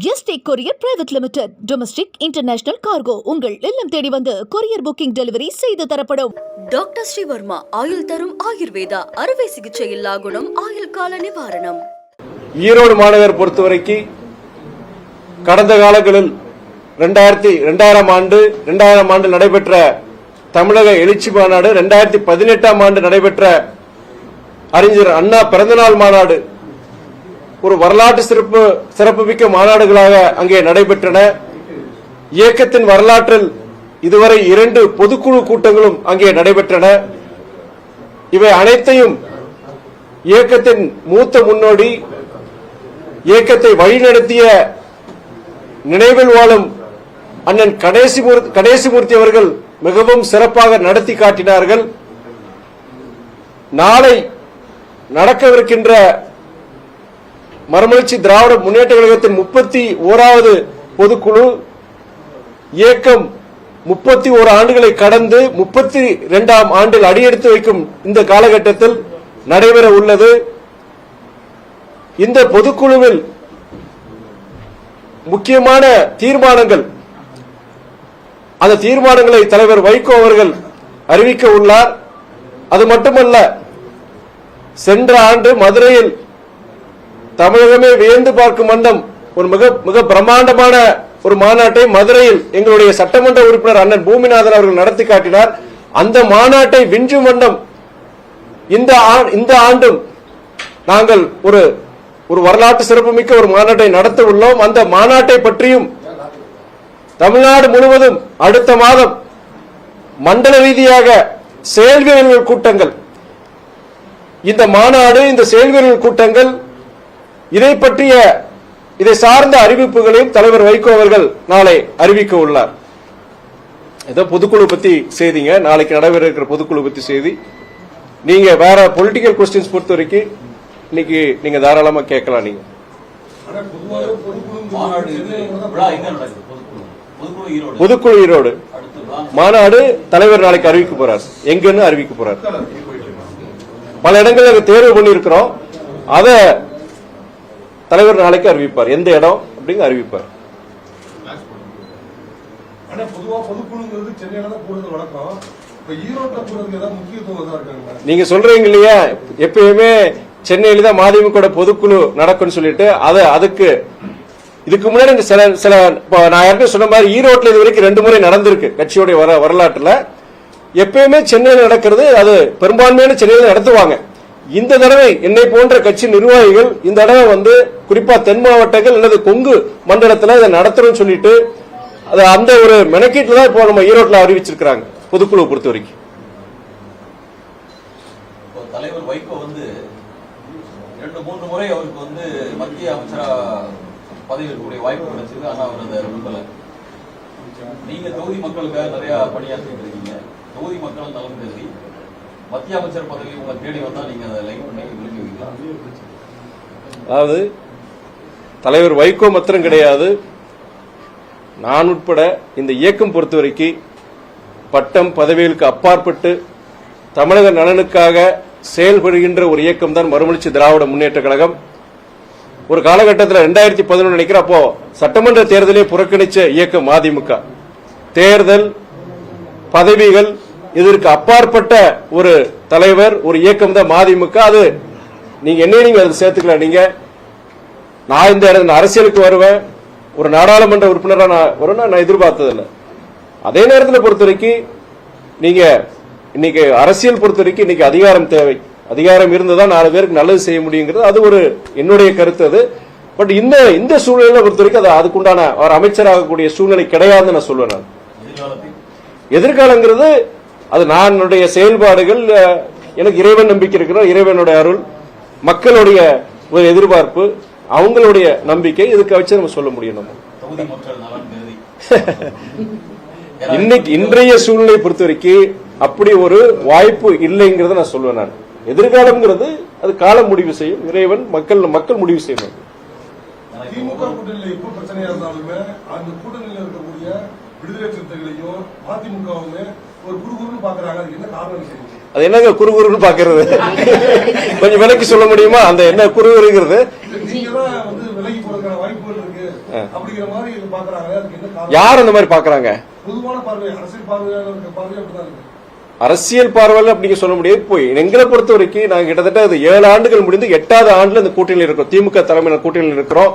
Yesterday courier private limited. Domestic international cargo உங்கள் இல்லம் தேடி வந்து கொரியர் புக்கிங் டெலிவரி செய்து தரப்படும். டாக்டர் ஸ்ரீவர்மா ஆயுள் தரும் ஆயுர்வேதா அறுவை சிகிச்சை இல்லா குணம் ஆயுள் கால நிவாரணம். ஈரோடு மாநகர் பொறுத்தவரைக்கு கடந்த காலங்களில் 2000 ஆண்டு நடைபெற்ற தமிழக எழுச்சி மாநாடு, 2018 ஆண்டு நடைபெற்ற அறிஞர் அண்ணா பிறந்தநாள் மாநாடு ஒரு வரலாற்று சிறப்புமிக்க மாநாடுகளாக அங்கே நடைபெற்றன. இயக்கத்தின் வரலாற்றில் இதுவரை 2 பொதுக்குழு கூட்டங்களும் அங்கே நடைபெற்றன. இவை அனைத்தையும் இயக்கத்தின் மூத்த முன்னோடி, இயக்கத்தை வழிநடத்திய நினைவில் வாழும் அண்ணன் கணேசமூர்த்தி அவர்கள் மிகவும் சிறப்பாக நடத்தி காட்டினார்கள். நாளை நடக்கவிருக்கின்ற மறுமலர்ச்சி திராவிட முன்னேற்ற கழகத்தின் 31வது பொதுக்குழு இயக்கம் 31 ஆண்டுகளை கடந்து 32ஆம் ஆண்டில் அடியெடுத்து வைக்கும் இந்த காலகட்டத்தில் நடைபெற உள்ளது. இந்த பொதுக்குழுவில் முக்கியமான தீர்மானங்கள், அந்த தீர்மானங்களை தலைவர் வைகோ அவர்கள் அறிவிக்க உள்ளார். அது மட்டுமல்ல, சென்ற ஆண்டு மதுரையில் தமிழகமே வியந்து பார்க்கும் வண்ணம் ஒரு மிக பிரம்மாண்டமான ஒரு மாநாட்டை மதுரையில் எங்களுடைய சட்டமன்ற உறுப்பினர் அண்ணன் பூமிநாதன் அவர்கள் நடத்தி காட்டினார். அந்த மாநாட்டை விஞ்சும் வண்ணம் இந்த ஆண்டும் நாங்கள் ஒரு வரலாற்று சிறப்புமிக்க ஒரு மாநாட்டை நடத்த உள்ளோம். அந்த மாநாட்டை பற்றியும் தமிழ்நாடு முழுவதும் அடுத்த மாதம் மண்டல ரீதியாக செயல்வீரர்கள் கூட்டங்கள், இந்த மாநாடு, இந்த செயல்வீரர்கள் கூட்டங்கள், இதை சார்ந்த அறிவிப்புகளையும் தலைவர் வைகோ அவர்கள் நாளை அறிவிக்க உள்ளார். ஏதோ பொதுக்குழு பத்தி செய்திங்க, நாளைக்கு நடைபெற இருக்கிற பொதுக்குழு பத்தி செய்தி. நீங்க வேற பொலிட்டிக்கல் கொஸ்டின்ஸ் பொறுத்த வரைக்கும் இன்னைக்கு நீங்க தாராளமா கேட்கலாம். நீங்க பொதுக்குழு ஈரோடு மாநாடு தலைவர் நாளைக்கு அறிவிக்க போறார். எங்கன்னு அறிவிக்க போறார். பல இடங்களில் தேர்வு பண்ணி இருக்கிறோம். அத தலைவர் நாளைக்கு அறிவிப்பார். எந்த இடம் அப்படிங்க அறிவிப்பார். நீங்க சொல்றீங்க இல்லையா, எப்பயுமே சென்னையில தான் மதிமுக பொதுக்குழு நடக்கும்னு சொல்லிட்டு, அதுக்கு இதுக்கு முன்னாடி சில நான் யாருக்கும் சொன்ன மாதிரி ஈரோட்டில் இது வரைக்கும் 2 முறை நடந்திருக்கு. கட்சியுடைய வரலாற்றுல எப்பயுமே சென்னையில் நடக்கிறது, அது பெரும்பான்மையான சென்னையில் நடத்துவாங்க. இந்த தடவை என்னை போன்ற கட்சி நிர்வாகிகள் இந்த தடவை குறிப்பா தென் மாவட்டங்கள் அல்லது கொங்கு மண்டலத்தில் இதை நடத்தணும்னு சொல்லிட்டு அந்த ஒரு மெனக்கீட்டுல தான் இப்போ நம்ம ஈரோட்டில் அறிவிச்சிருக்காங்க. பொதுக்குழு பொறுத்த வரைக்கும் தலைவர் வைகோ 2-3 முறை அவருக்கு மத்திய அமைச்சரா பதவி இருக்கக்கூடிய வாய்ப்பு கிடைச்சது. ஆனா அவர் அதை விரும்பல. நீங்க தொகுதி மக்களுக்காக நிறைய பணியாற்றிட்டு இருக்கீங்க. தொகுதி மக்கள் நலம் கருதி மத்திய அமைச்சர் பதவி உங்களை தேடி வந்தா நீங்க அதை லைக் பண்ணி விரும்பி வைக்கலாம். அதாவது தலைவர் வைகோ மாத்திரம் கிடையாது, நான் உட்பட இந்த இயக்கம் பொறுத்த வரைக்கும் பட்டம் பதவிகளுக்கு அப்பாற்பட்டு தமிழக நலனுக்காக செயல்படுகின்ற ஒரு இயக்கம் தான் மறுமலர்ச்சி திராவிட முன்னேற்ற கழகம். ஒரு காலகட்டத்தில் 2011 நினைக்கிற அப்போ சட்டமன்ற தேர்தலே புறக்கணிச்ச இயக்கம் மதிமுக. தேர்தல் பதவிகள் இதற்கு அப்பாற்பட்ட ஒரு தலைவர், ஒரு இயக்கம் தான் மதிமுக. அது நீங்க அதை சேர்த்துக்கலாம். நான் இந்த அரசியலுக்கு வருவேன், ஒரு நாடாளுமன்ற உறுப்பினராக நான் எதிர்பார்த்ததில்லை. அதே நேரத்தில் பொறுத்த வரைக்கும் நீங்க இன்னைக்கு அரசியல் பொறுத்த வரைக்கும் இன்னைக்கு அதிகாரம் தேவை. அதிகாரம் இருந்துதான் 4 பேருக்கு நல்லது செய்ய முடியுங்கிறது அது ஒரு என்னுடைய கருத்து. அது பட் இந்த சூழ்நிலை பொறுத்த வரைக்கும் அதுக்குண்டான அவர் அமைச்சராகக்கூடிய சூழ்நிலை கிடையாதுன்னு நான் சொல்லுவேன். நான் எதிர்காலங்கிறது அது நானுடைய செயல்பாடுகள், எனக்கு இறைவன் நம்பிக்கை இருக்கிற இறைவனுடைய அருள், மக்களுடைய ஒரு எதிர்பார்ப்பு, அவங்களுடைய நம்பிக்கை, இதுக்கு வச்சு நம்ம சொல்ல முடியும். நம்ம இன்னைக்கு இன்றைய சூழ்நிலை பொறுத்த வரைக்கும் அப்படி ஒரு வாய்ப்பு இல்லைங்கிறத நான் சொல்லுவேன். நான் எதிர்காலம்ங்கிறது அது காலம் முடிவு செய்யும், இறைவன் மக்கள் முடிவு செய்யணும். திமுக கூட்டணியில் எப்ப பிரச்சனையா இருந்தாலுமே அந்த கூட்டணியில் இருக்கக்கூடிய விடுதலை சிறுத்தைகளையும் அதிமுகவுமே ஒரு குறுகுறுன்னு பாக்குறாங்க. அது என்ன காரணம்? அது என்னங்க குறுகுறுன்னு பாக்குறது? கொஞ்சம் விலைக்கு சொல்ல முடியுமா? அந்த என்ன குறுகுறுங்கிறது? நீங்க தான் விலகி போறதுக்கான வாய்ப்புகள் இருக்கு. அப்படிங்கிற மாதிரி பாக்குறாங்க. அதுக்கு என்ன காரணம்? யார் அந்த மாதிரி பாக்குறாங்க? பொதுவான பார்வை, அரசியல் பார்வையாளர் பார்வை அப்படிதான் இருக்கு. அரசியல் பார்வையில் அப்படிங்க சொல்ல முடியாது. போய் எங்களை பொறுத்த வரைக்கும் நாங்க கிட்டத்தட்ட 7 ஆண்டுகள் முடிந்து 8வது ஆண்டுல இந்த கூட்டணியில் இருக்கிறோம். திமுக தலைமையில கூட்டணியில் இருக்கிறோம்.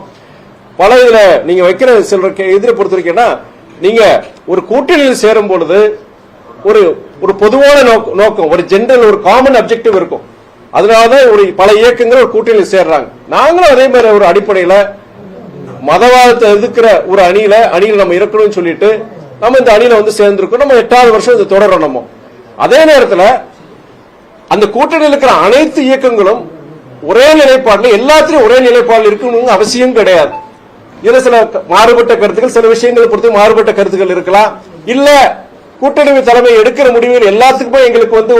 பல இதுல நீங்க வைக்கிற சில எதிரை பொறுத்த வரைக்கும்னா, நீங்க ஒரு கூட்டணியில் சேரும் பொழுது ஒரு பொதுவான நோக்கம், ஒரு ஜெனரல், ஒரு காமன் அப்ஜெக்டிவ் இருக்கும். அதனாலதான் ஒரு பல இயக்கங்கள் ஒரு கூட்டணியில் சேர்றாங்க. நாங்களும் அதே மாதிரி ஒரு அடிப்படையில மதவாதத்தை எதிர்க்கிற ஒரு அணியில நம்ம இருக்கணும்னு சொல்லிட்டு நம்ம இந்த அணியில வந்து சேர்ந்திருக்கோம். நம்ம 8வது வருஷம் இது தொடரும். நம்ம அதே நேரத்தில் அந்த கூட்டணியில் இருக்கிற அனைத்து இயக்கங்களும் ஒரே நிலைப்பாடுல, எல்லாத்திலும் ஒரே நிலைப்பாடு இருக்கணும்னு அவசியம் கிடையாது. இதுல சில மாறுபட்ட கருத்துக்கள், சில விஷயங்களை பொறுத்து மாறுபட்ட கருத்துக்கள் இருக்கலாம். இல்ல கூட்டணி தலைமை எடுக்கிற முடிவுகள் எல்லாத்துக்குமே எங்களுக்கு வந்து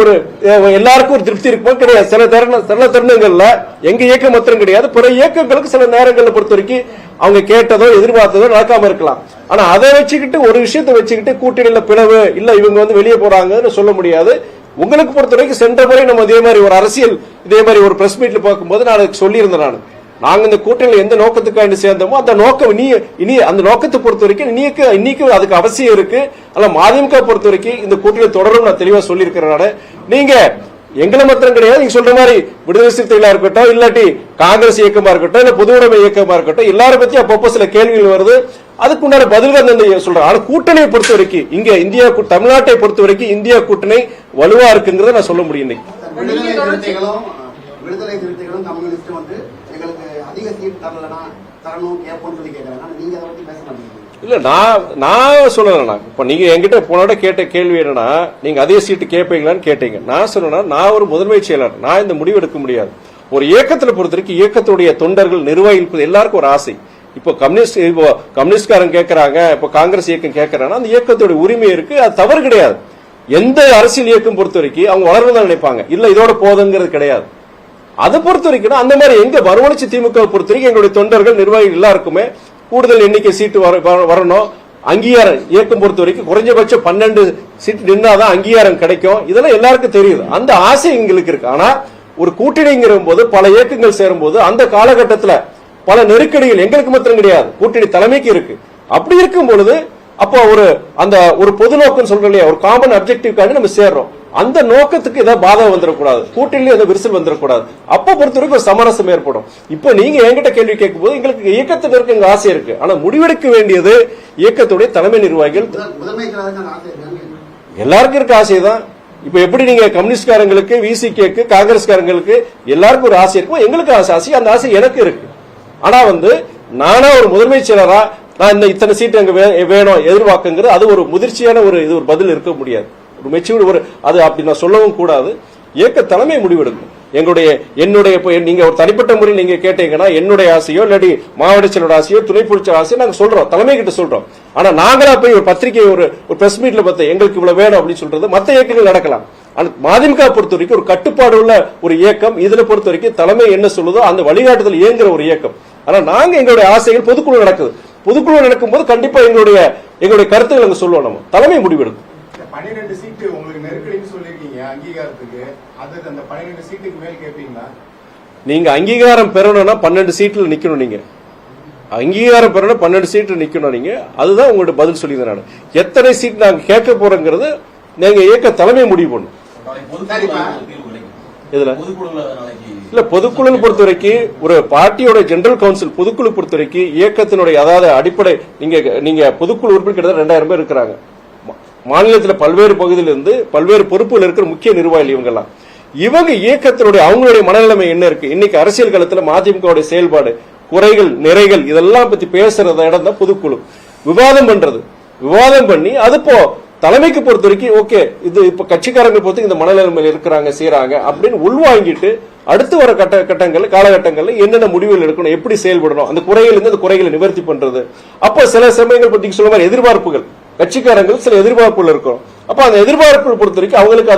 எல்லாருக்கும் ஒரு திருப்தி இருக்குமோ கிடையாது. சில தருணங்கள்ல எங்க இயக்கம் மாத்திரம் கிடையாது, பிற இயக்கங்களுக்கு சில நேரங்களை பொறுத்த வரைக்கும் அவங்க கேட்டதோ எதிர்பார்த்ததோ நடக்காம இருக்கலாம். ஆனா அதை வச்சுக்கிட்டு ஒரு விஷயத்தை வச்சுக்கிட்டு கூட்டணியில பிளவு இல்ல இவங்க வந்து வெளியே போறாங்கன்னு சொல்ல முடியாது. உங்களுக்கு பொறுத்த வரைக்கும் சென்ற முறை நம்ம இதே மாதிரி ஒரு அரசியல் இதே மாதிரி ஒரு பிரஸ் மீட்ல பார்க்கும்போது நான் சொல்லியிருந்தேன், நாங்க இந்த கூட்டணியில் எந்த நோக்கத்துக்காண்டி சேர்ந்தோமோ அந்த நோக்கம் இனி அந்த நோக்கத்தை பொறுத்த வரைக்கும் இன்னைக்கு அதுக்கு அவசியம் இருக்கு. ஆனா மதிமுக பொறுத்த வரைக்கும் இந்த கூட்டணியில் தொடரும் நான் தெளிவா சொல்லியிருக்கிறேன். நீங்க எங்களை மாத்திரம் கிடையாது, நீங்க சொல்ற மாதிரி விடுதலை சிறுத்தைகளா இருக்கட்டும், இல்லாட்டி காங்கிரஸ் இயக்கமா இருக்கட்டும், இல்ல பொது உடைமை இயக்கமா இருக்கட்டும், எல்லாரும் பத்தி அப்பப்போ சில கேள்விகள் வருது. அதுக்கு உண்டான பதில்கள் சொல்றேன். ஆனா கூட்டணியை பொறுத்த வரைக்கும் இங்க இந்தியா, தமிழ்நாட்டை பொறுத்த வரைக்கும் இந்தியா கூட்டணி வலுவா இருக்குங்கிறத நான் சொல்ல முடியும். விடுதலை சிறுத்தைகளும் கம்யூனிஸ்டும் வந்து எங்களுக்கு அதிக சீட் தரணும் கேட்போம்னு சொல்லி கேட்கறாங்க. நீங்க அதை பத்தி பேச மாட்டீங்க. இல்ல நான் சொல்லல. இப்ப நீங்க என்கிட்ட போனோட கேட்ட கேள்வி என்னன்னா, நீங்க அதே சீட்டு கேட்பீங்களான்னு கேட்டீங்க. நான் சொன்னா நான் ஒரு முதன்மை செயலர், நான் இந்த முடிவு எடுக்க முடியாது. ஒரு இயக்கத்துல பொறுத்த வரைக்கும் இயக்கத்துடைய தொண்டர்கள், நிர்வாகிகள் எல்லாருக்கும் ஒரு ஆசை. இப்போ கம்யூனிஸ்ட்காரங்க கேட்கறாங்க, இப்போ காங்கிரஸ் இயக்கம் கேட்கறாங்கன்னா அந்த இயக்கத்துடைய உரிமை இருக்கு, அது தவறு கிடையாது. எந்த அரசியல் இயக்கம் பொறுத்த வரைக்கும் அவங்க வளர்றதா நினைப்பாங்க, இல்ல இதோட போதுங்கிறது கிடையாது. அதை பொறுத்த வரைக்கும் அந்த மாதிரி எங்க மறுமலர்ச்சி திமுக பொறுத்த வரைக்கும் எங்களுடைய தொண்டர்கள், நிர்வாகிகள் எல்லாருக்குமே கூடுதல் எண்ணிக்கை சீட்டு வரணும். அங்கீகாரம் இயக்கம் பொறுத்த வரைக்கும் குறைஞ்சபட்சம் 12 சீட் நின்னாதான் அங்கீகாரம் கிடைக்கும். இதெல்லாம் எல்லாருக்கும் தெரியுது, அந்த ஆசை எங்களுக்கு இருக்கு. ஆனா ஒரு கூட்டணிங்கிற போது பல இயக்கங்கள் சேரும் போது அந்த காலகட்டத்தில் பல நெருக்கடிகள் எங்களுக்கு மாத்திரம் கிடையாது, கூட்டணி தலைமைக்கு இருக்கு. அப்படி இருக்கும் பொழுது அப்போ ஒரு பொது நோக்கம் சொல்றோம் இல்லையா, ஒரு காமன் அப்ஜெக்டிவ்காண்டி நம்ம சேர்றோம். அந்த நோக்கத்துக்கு ஏதாவது பாதகம் வந்துடக்கூடாது, கூட்டணியில ஏதாவது விரிசல் வந்துடக்கூடாது. அப்ப பொறுத்த வரைக்கும் ஒரு சமரசம் ஏற்படும். இப்போ நீங்க என்கிட்ட கேள்வி கேட்கும் போது எங்களுக்கு இயக்கத்தில் இருக்க எங்க ஆசை இருக்கு. ஆனா முடிவெடுக்க வேண்டியது இயக்கத்துடைய தலைமை நிர்வாகிகள். எல்லாருக்கும் இருக்க ஆசைதான். இப்ப எப்படி நீங்க கம்யூனிஸ்ட்காரங்களுக்கு, விசிகேக்கு, காங்கிரஸ்காரங்களுக்கு எல்லாருக்கும் ஒரு ஆசை இருக்கும், எங்களுக்கு ஆசை, அந்த ஆசை எனக்கு இருக்கு. ஆனா நானா ஒரு முதன்மை செயலரா நான் இத்தனை சீட்டு அங்க வேணும் எதிர்பார்க்குங்கிறது அது ஒரு முதிர்ச்சியான இது ஒரு பதில் இருக்க முடியாது. ஒரு மெச்சூர்டு அது அப்படி நான் சொல்லவும் கூடாது. இயக்க தலைமை முடிவெடுக்கும். என்னுடைய நீங்க ஒரு தனிப்பட்ட முறையில் நீங்க கேட்டீங்கன்னா என்னுடைய ஆசையோ இல்லாட்டி மாவட்ட செயலோட ஆசையோ துணை பொதுச் ஆசையோ நாங்க சொல்றோம், தலைமை கிட்ட சொல்றோம். ஆனா நாங்களா போய் ஒரு பத்திரிகை ஒரு பிரஸ் மீட்ல பார்த்து எங்களுக்கு இவ்வளவு வேணும் அப்படின்னு சொல்றது மற்ற இயக்கங்கள் நடக்கலாம். மதிமுக பொறுத்த வரைக்கும் ஒரு கட்டுப்பாடு உள்ள ஒரு இயக்கம். இதுல பொறுத்த வரைக்கும் தலைமை என்ன சொல்லுதோ அந்த வழிகாட்டுதல் இயங்குற ஒரு இயக்கம். ஆனா நாங்க எங்களுடைய ஆசைகள் பொதுக்குழு நடக்குது. பொதுக்குழு நடக்கும் போது கண்டிப்பா எங்களுடைய கருத்துக்கள் அங்க சொல்லுவோம். நம்ம தலைமை முடிவெடுக்கும். 12 சீட்டு உங்களுக்கு நெருக்கடின்னு சொல்லிருக்கீங்க அங்கீகாரத்துக்கு, அது அந்த 12 சீட்டுக்கு மேல் கேட்பீங்களா? நீங்க அங்கீகாரம் பெறணும்னா 12 சீட்ல நிக்கணும். நீங்க அங்கீகாரம் பெறணும் 12 சீட்ல நிக்கணும். நீங்க அதுதான் உங்களோட பதில் சொல்லி நான் எத்தனை சீட் நாங்க கேட்க போறோங்கிறது நீங்க இயக்க தலைமை முடிவு பண்ணும். இதுல இல்ல பொதுக்குழு பொறுத்த வரைக்கும் ஒரு பார்ட்டியோட ஜெனரல் கவுன்சில் பொதுக்குழு பொறுத்த வரைக்கும் இயக்கத்தினுடைய அதாவது அடிப்படை நீங்க பொதுக்குழு உறுப்பினர் 2000 பேர் இருக்கிறாங்க. மாநிலத்தில் பல்வேறு பகுதியிலிருந்து பல்வேறு பொறுப்புகள் இருக்கிற முக்கிய நிர்வாகிகள் இவங்க இயக்கத்தினுடைய அவங்களுடைய மனநிலைமை என்ன இருக்கு, இன்னைக்கு அரசியல் களத்தில் மதிமுக செயல்பாடு, குறைகள், நிறைகள் இதெல்லாம் பத்தி பேசுறத இடம் தான் பொதுக்குழு. விவாதம் பண்ணி அது தலைமைக்கு பொறுத்த வரைக்கும் ஓகே இது இப்ப கட்சிக்காரங்க பொறுத்து இந்த மனநிலைமையில் இருக்கிறாங்க செய்யறாங்க அப்படின்னு உள்வாங்கிட்டு அடுத்து வர காலகட்டங்கள்ல என்னென்ன முடிவுகள் எடுக்கணும், எப்படி செயல்படணும், அந்த குறைகள் இருந்து அந்த குறைகளை நிவர்த்தி பண்றது. அப்ப சில சமயங்கள் பத்தி சொல்ல மாதிரி எதிர்பார்ப்புகள் கட்சிக்காரங்களுக்கு சில எதிர்பார்ப்புகள் இருக்கும். அப்ப அந்த எதிர்பார்ப்புகள் பொறுத்த வரைக்கும் அவங்களுக்கு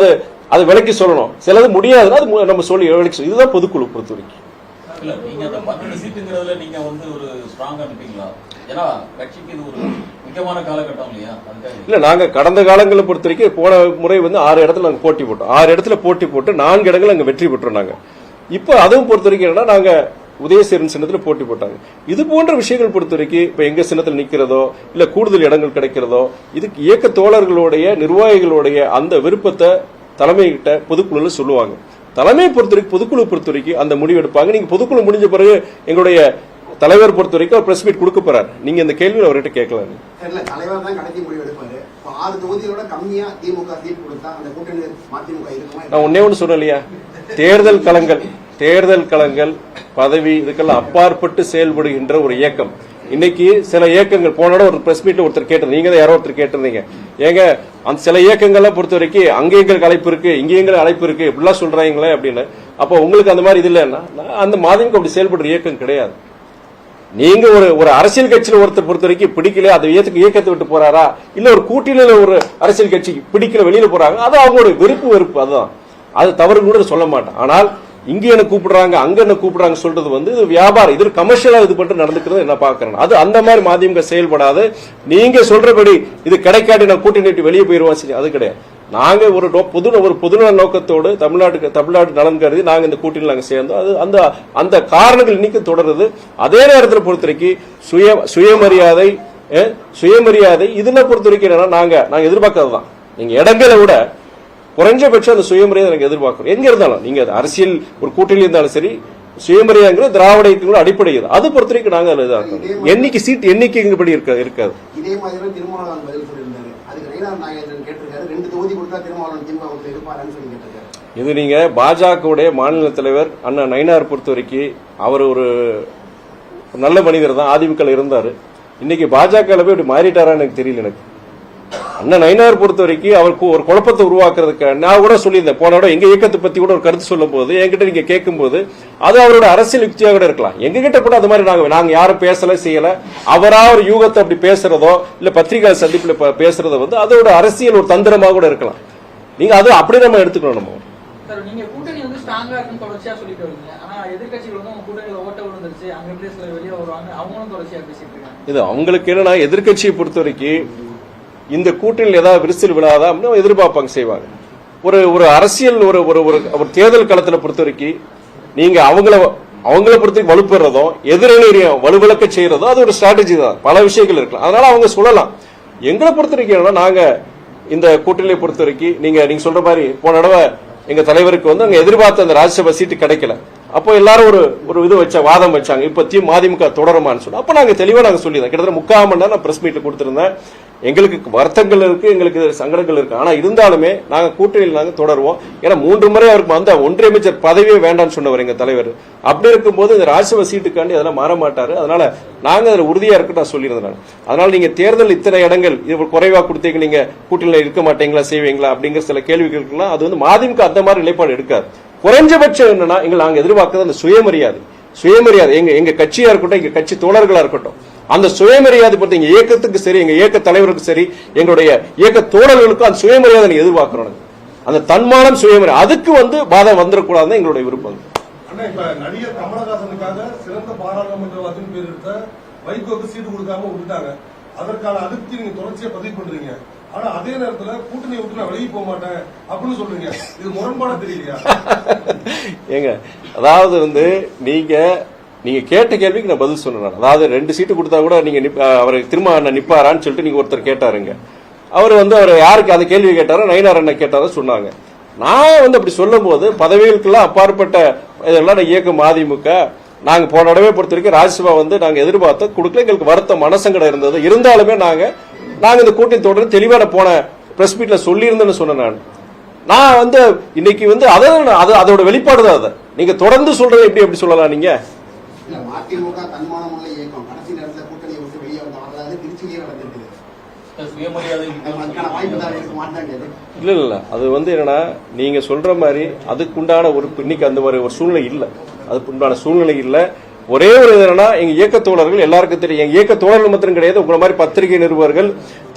அது விலக்கி சொல்லணும். சிலது முடியாதுன்னா அது நம்ம சொல்லி விலக்கி சொல்லணும். இதுதான் பொதுக்குழு பொறுத்த வரைக்கும். இல்ல நீங்க அந்த 12 சீட்டுங்கிறதுல நீங்க ஒரு ஸ்ட்ராங்கா நிப்பீங்களா? ஏன்னா கட்சிக்கு இது ஒரு முக்கியமான காலகட்டம் இல்லையா? இல்ல நாங்க கடந்த காலங்களை பொறுத்த வரைக்கும் போன முறை 6 இடத்துல நாங்க போட்டி போட்டோம். 6 இடத்துல போட்டி போட்டு 4 இடங்கள் அங்க வெற்றி பெற்றோம். நாங்க இப்ப அதுவும் பொறுத்த வரைக்கும் என்னன்னா நாங்க உதயசேரன் சின்னத்தில் போட்டி போட்டாங்க. இது போன்ற விஷயங்கள் பொறுத்த வரைக்கும் இப்ப எங்க சின்னத்தில் நிக்கிறதோ இல்ல கூடுதல் இடங்கள் கிடைக்கிறதோ இதுக்கு இயக்க தோழர்களுடைய நிர்வாகிகளுடைய அந்த விருப்பத்தை தலைமைகிட்ட பொதுக்குழுல சொல்லுவாங்க. தலைமையை பொறுத்த வரைக்கும் பொதுக்குழு பொறுத்த வரைக்கும் அந்த முடிவு எடுப்பாங்க. நீங்க பொதுக்குழு முடிஞ்ச பிறகு எங்களுடைய தலைவர் பொறுத்த வரைக்கும் அவர் பிரஸ் மீட் கொடுக்க போறாரு. நீங்க இந்த கேள்வி அவர்கிட்ட கேட்கலாம். தலைவர் தான் கடைசி முடிவு எடுப்பாரு. 6 தொகுதிகளோட கம்மியா திமுக சீட் கொடுத்தா அந்த கூட்டணி மதிமுக இருக்குமா? நான் ஒன்னே ஒன்று சொன்னேன் இல்லையா, தேர்தல் களங்கள் பதவி இதுக்கெல்லாம் அப்பாற்பட்டு செயல்படுகின்ற ஒரு இயக்கம். இன்னைக்கு சில இயக்கங்கள் போன ஒரு பிரஸ் மீட்ல ஒருத்தர் கேட்டது, நீங்க தான் யாரோ ஒருத்தர் கேட்டிருந்தீங்க, ஏங்க அந்த சில இயக்கங்கள்லாம் பொறுத்த வரைக்கும் அங்கே எங்களுக்கு அழைப்பு இருக்கு இங்கே எங்களுக்கு அழைப்பு இருக்கு இப்படிலாம் சொல்றாங்களே அப்படின்னு. அப்போ உங்களுக்கு அந்த மாதிரி இது இல்லைன்னா அந்த மதிமுக அப்படி செயல்படுற இயக்கம் கிடையாது. நீங்க ஒரு அரசியல் கட்சியில ஒருத்தர் பொறுத்த வரைக்கும் பிடிக்கல அது இயக்கத்தை விட்டு போறாரா, இல்ல ஒரு கூட்டணியில ஒரு அரசியல் கட்சி பிடிக்கல வெளியில போறாங்க, அது அவங்களுடைய வெறுப்பு அதுதான். அது தவறு கூட சொல்ல மாட்டேன். ஆனால் இங்க என்ன கூப்பிடுறாங்க அங்க என்ன கூப்பிடுறாங்க சொல்றது இது வியாபாரம், இது கமர்ஷியலா இது பண்ணி நடந்துக்கிறது என்ன பாக்குறேன். அது அந்த மாதிரி மதிமுக செயல்படாது. நீங்க சொல்றபடி இது கிடைக்காட்டி நான் கூட்டணி விட்டு வெளியே போயிருவோம் அது கிடையாது. நாங்க ஒரு பொதுநல நோக்கத்தோடு தமிழ்நாடு நலன் கருதி நாங்க இந்த கூட்டணியில் நாங்க சேர்ந்தோம். அது அந்த காரணங்கள் இன்னைக்கு தொடருது. அதே நேரத்தில் பொறுத்த வரைக்கும் சுயமரியாதை இதுல பொறுத்த வரைக்கும் என்னன்னா நாங்க எதிர்பார்க்கறதுதான். நீங்க இடங்களை விட குறைஞ்சபட்சம் அந்த சுயமரியாதை எனக்கு எதிர்பார்க்கிறோம். எங்க இருந்தாலும் நீங்க அரசியல் ஒரு கூட்டணியில் இருந்தாலும் சரி, சுயமரியாதை திராவிட இயக்கங்களோட அடிப்படை அதை பொறுத்த வரைக்கும் நாங்க எண்ணிக்கை சீட் எண்ணிக்கைப்படி இருக்காது. இதே மாதிரி திருமாவளவன் பதில் சொல்லியிருந்தாரு. அதுக்கு நயினார் நாகேந்திரன் கேட்டிருக்காரு, 2 தொகுதி கொடுத்தா திருமாவளவன் திமுக இருப்பாருன்னு சொல்லி கேட்டிருக்காரு. இது நீங்க பாஜகவுடைய மாநில தலைவர் அண்ணா நயினார் பொறுத்த வரைக்கும் அவர் ஒரு நல்ல மனிதர் தான், அதிமுக இருந்தாரு. இன்னைக்கு பாஜக போய் இப்படி மாறிட்டாரான்னு எனக்கு தெரியல. எனக்கு அண்ணன் நயினார் பொறுத்த வரைக்கும் அவருக்கு ஒரு குழப்பத்தை உருவாக்குறதுக்கு நான் கூட சொல்லியிருந்தேன். போன இடம் எங்க இயக்கத்தை பத்தி கூட ஒரு கருத்து சொல்லும் போது என்கிட்ட நீங்க கேட்கும் போது அது அவரோட அரசியல் யுக்தியாக கூட இருக்கலாம். எங்க கிட்ட கூட அது மாதிரி நாங்க யாரும் பேசல செய்யல. அவரா ஒரு யூகத்தை அப்படி பேசுறதோ இல்ல பத்திரிகை சந்திப்புல பேசுறதோ அதோட அரசியல் ஒரு தந்திரமாக கூட இருக்கலாம். நீங்க அது அப்படி நம்ம எடுத்துக்கணும். நம்ம நீங்க கூட்டணி ஸ்ட்ராங்கா இருக்குன்னு தொடர்ச்சியா சொல்லிட்டு வரீங்க. ஆனா எதிர்க்கட்சிகள் உங்க கூட்டணியில ஓட்ட விழுந்துருச்சு, அங்க பிளேஸ்ல வெளியே வருவாங்க, அவங்களும் தொடர்ச்சியா பேசிட்டு இருக்காங்க. இது அவங்களுக்கு என்னன்னா எதிர்க்கட்சியை பொறுத்த வரைக்கும் இந்த கூட்டணியில் ஏதாவது விரிசல் விழாதா அப்படின்னு எதிர்பார்ப்பாங்க செய்வாங்க. ஒரு அரசியல் ஒரு தேர்தல் களத்துல பொறுத்த வரைக்கும் நீங்க அவங்கள பொறுத்த வலுப்பெறதும் எதிரணியை வலுவிளக்க செய்யறதும் அது ஒரு ஸ்ட்ராட்டஜி தான். பல விஷயங்கள் இருக்கலாம். அதனால அவங்க சொல்லலாம். எங்களை பொறுத்த வரைக்கும் நாங்க இந்த கூட்டணியை பொறுத்த வரைக்கும் நீங்க சொல்ற மாதிரி போன தடவை எங்க தலைவருக்கு அங்க எதிர்பார்த்த அந்த ராஜ்யசபா சீட்டு கிடைக்கல. அப்போ எல்லாரும் ஒரு இது வாதம் வச்சாங்க, இப்ப மதிமுக தொடருமான்னு சொல்லி. அப்ப நாங்க தெளிவா சொல்லியிருந்தோம். கிட்டத்தட்ட 3/4 மணி நேரம் நான் பிரஸ் மீட்ல கொடுத்திருந்தேன். எங்களுக்கு வருத்தங்கள் இருக்கு, எங்களுக்கு சங்கடங்கள் இருக்கு. ஆனா இருந்தாலுமே நாங்க கூட்டணியில் தொடருவோம். ஏன்னா 3 முறை அவருக்கு வந்த ஒன்றிய அமைச்சர் பதவியே வேண்டாம்னு சொன்னவர் எங்க தலைவர். அப்படி இருக்கும்போது இந்த ராஜ்யசபா சீட்டுக்காண்டி அதெல்லாம் மாற மாட்டாரு. அதனால நாங்க அதுல உறுதியா இருக்கு நான் சொல்லியிருந்தேன். அதனால நீங்க தேர்தல் இத்தனை இடங்கள் இது குறைவா கொடுத்தீங்க, நீங்க கூட்டணியில் இருக்க மாட்டீங்களா செய்வீங்களா அப்படிங்கிற சில கேள்விகளுக்கெல்லாம் அது மதிமுக அந்த மாதிரி நிலைப்பாடு எடுக்காது. குறைஞ்சபட்சம் என்னன்னா நாங்க எதிர்பார்க்கறது அந்த சுயமரியாதை எங்க கட்சியா இருக்கட்டும், எங்க கட்சி தோழர்களா இருக்கட்டும், அந்த சுயமரியாதை பத்தி எங்க இயக்கத்துக்கு சரி, எங்க இயக்க தலைவருக்கு சரி, எங்களுடைய இயக்க தோழர்களுக்கும் அந்த சுயமரியாதை எதிர்பார்க்கிறோம். அந்த தன்மானம் சுயமரியாதை அதுக்கு பாதம் வந்துடக்கூடாதுன்னு எங்களுடைய விருப்பம். இப்ப நடிகர் கமலஹாசனுக்காக சிறந்த பாராளுமன்றவாதின்னு பேர் எடுத்த வைகோக்கு சீட்டு கொடுக்காம விட்டுட்டாங்க. அதற்கான அதிருப்தி நீங்க தொடர்ச்சியா பதிவு பண்றீங்க. ஆனா அதே நேரத்துல கூட்டணி விட்டு நான் வெளியே போக மாட்டேன் அப்படின்னு சொல்றீங்க. இது முரண்பாடா தெரியலையா? ஏங்க அதாவது நீங்க கேட்ட கேள்விக்கு நான் பதில் சொன்னேன். அதாவது 2 சீட்டு கொடுத்தா கூட நீங்க அவருக்கு திரும்ப நிப்பாரான்னு சொல்லிட்டு நீங்க ஒருத்தர் கேட்டாருங்க. அவர் யாருக்கு அந்த கேள்வி கேட்டாரோ நயினார் அண்ணன் கேட்டாரோ சொன்னாங்க. நான் அப்படி சொல்லும் போது பதவிகளுக்கெல்லாம் அப்பாற்பட்ட இதெல்லாம் இயக்கம் அதிமுக நாங்க போன தடவை பொறுத்த வரைக்கும் ராஜ்யசபா நாங்க எதிர்பார்த்த கொடுக்கல. எங்களுக்கு வருத்த மனசங்கடம் இருந்தது. இருந்தாலுமே நாங்க இந்த கூட்டணி தொடர்ந்து தெளிவான போன பிரஸ் மீட்ல சொல்லி இருந்தேன்னு சொன்னேன். நான் இன்னைக்கு அதோட வெளிப்பாடு தான். அதை நீங்க தொடர்ந்து சொல்றது எப்படி சொல்லலாம்? நீங்க மதிமுக தன்மானம் உள்ள இயக்கம் கடைசி நேரத்தில் கூட்டணியை விட்டு வெளியே வந்த வரலாறு திருச்சியிலே நடந்திருக்கு. இல்ல அது என்னன்னா நீங்க சொல்ற மாதிரி அதுக்குண்டான இன்னைக்கு அந்த மாதிரி ஒரு சூழ்நிலை இல்ல. அதுக்குண்டான சூழ்நிலை இல்ல. ஒரே ஒரு என்னன்னா எங்க இயக்க தோழர்கள் எல்லாருக்கும் தெரியும். எங்க இயக்க தோழர்கள் மாத்திரம் கிடையாது, உங்களை மாதிரி பத்திரிகை நிருபர்கள்,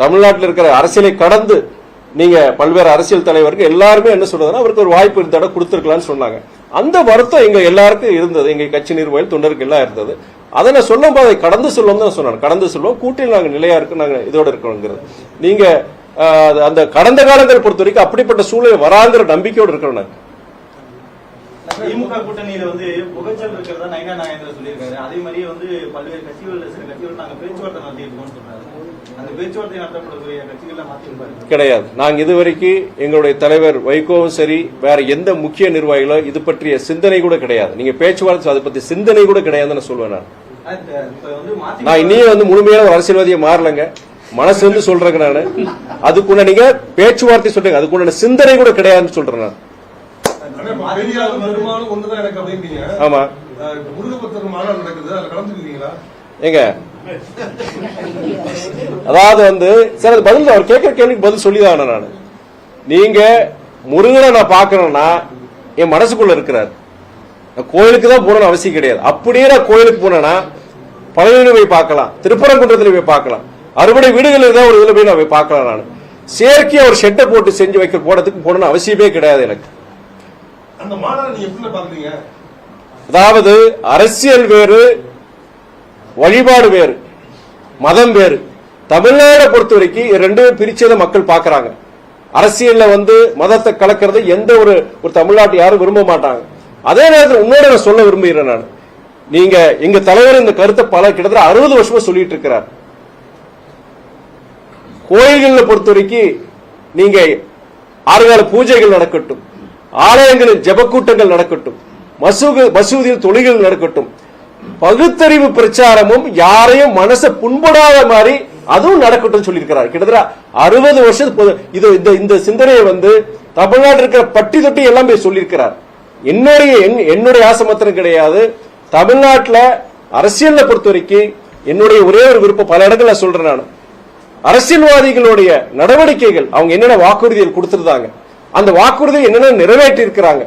தமிழ்நாட்டில் இருக்கிற அரசியலை கடந்து நீங்க பல்வேறு அரசியல் தலைவர்கள் எல்லாருமே என்ன சொல்றதுன்னா அவருக்கு ஒரு வாய்ப்பு இருந்த கொடுத்திருக்கலாம்னு சொன்னாங்க. அந்த வருத்தம் எங்க எல்லாருக்கும் இருந்தது. எங்க கட்சி நிர்வாகிகள் தொண்டருக்கு எல்லாம் இருந்தது. அதை நான் சொல்லும் போது அதை கடந்து சொல்லும் தான் சொன்னாங்க. கடந்து சொல்லுவோம், கூட்டணியில் நாங்க நிலையா இருக்கு, நாங்க இதோட இருக்கணுங்கிறது. நீங்க அந்த கடந்த காலங்கள் பொறுத்த வரைக்கும் அப்படிப்பட்ட சூழ்நிலை வராங்கிற நம்பிக்கையோடு இருக்கிறோம். நாங்க திமுக கூட்டணியில வந்து புகைச்சல் இருக்கிறதா நைனா நாகேந்திரன் சொல்லியிருக்காரு. அதே மாதிரியே வந்து பல்வேறு கட்சிகள் சில கட்சிகள் நாங்க பேச்சுவார்த்தை நடத்திருக்கோம்னு சொல்றாரு. அந்த பேச்சுவார்த்தை நடத்தப்படக்கூடிய கட்சிகள்ல மாற்றி கிடையாது. நாங்க இதுவரைக்கும் எங்களுடைய தலைவர் வைகோவும் சரி வேற எந்த முக்கிய நிர்வாகிகளோ இது பற்றிய சிந்தனை கூட கிடையாது. நீங்க பேச்சுவார்த்தை அதை பத்தி சிந்தனை கூட கிடையாதுன்னு சொல்லுவேன் நான் இன்னும் வந்து முழுமையான ஒரு அரசியல்வாதியை மாறலங்க. மனசு வந்து சொல்றேங்க நானு. அதுக்குள்ள நீங்க பேச்சுவார்த்தை சொல்றீங்க, அதுக்குள்ள சிந்தனை கூட கிடையாதுன்னு சொல்றேன் நான். ஆமா எங்க அதாவது வந்து சார் பதில் அவர் கேட்கிற கேள்விக்கு பதில் சொல்லிதான் நான். நீங்க முருகனை நான் பாக்கணும்னா என் மனசுக்குள்ள இருக்கிறார். கோயிலுக்கு தான் போகணும்னு அவசியம் கிடையாது. அப்படியே நான் கோயிலுக்கு போனேன்னா பழனியில போய் பார்க்கலாம், திருப்பரங்குன்றத்துல போய் பார்க்கலாம், அறுபடை வீடுகள் ஏதாவது ஒரு இதுல போய் நான் போய் பார்க்கலாம். நான் செயற்கையா ஒரு ஷெட்டை போட்டு செஞ்சு வைக்க போறதுக்கு போகணும்னு அவசியமே கிடையாது எனக்கு. அதாவது அரசியல் வேறு, வழிபாடு வேறு, மதம் வேறு. தமிழ்நாடை பொறுத்த வரைக்கும் ரெண்டுமே பிரிச்சதை மக்கள் பாக்குறாங்க. அரசியல்ல வந்து மதத்தை கலக்கிறது எந்த ஒரு தமிழ்நாட்டு யாரும் விரும்ப மாட்டாங்க. அதே நேரத்தில் உன்னோட நான் சொல்ல விரும்புகிறேன் நான், நீங்க எங்க தலைவர் இந்த கருத்தை கிட்டத்தட்ட 60 வருஷமா சொல்லிட்டு இருக்கிறார். கோயில்களை பொறுத்த வரைக்கும் நீங்க ஆறுகால பூஜைகள் நடக்கட்டும், ஆலயங்களில் ஜெபக்கூட்டங்கள் நடக்கட்டும், மசூதியில் தொழுகைகள் நடக்கட்டும், பகுத்தறிவு பிரச்சாரமும் யாரையும் மனசை புண்படாத மாதிரி அதுவும் நடக்கட்டும் சொல்லியிருக்கிறார். கிட்டத்தட்ட 60 வருஷம் இந்த சிந்தனையை வந்து தமிழ்நாட்டில் இருக்கிற பட்டி தொட்டி எல்லாம் போய் சொல்லியிருக்கிறார். என்னுடைய ஆசை மாத்திரம் கிடையாது. தமிழ்நாட்டில் அரசியலை பொறுத்த வரைக்கும் என்னுடைய ஒரே ஒரு விருப்பம், பல இடங்கள்ல சொல்றேன் நான், அரசியல்வாதிகளுடைய நடவடிக்கைகள் அவங்க என்னென்ன வாக்குறுதிகள் கொடுத்திருந்தாங்க, அந்த வாக்குறுதியை என்னென்ன நிறைவேற்றி இருக்கிறாங்க,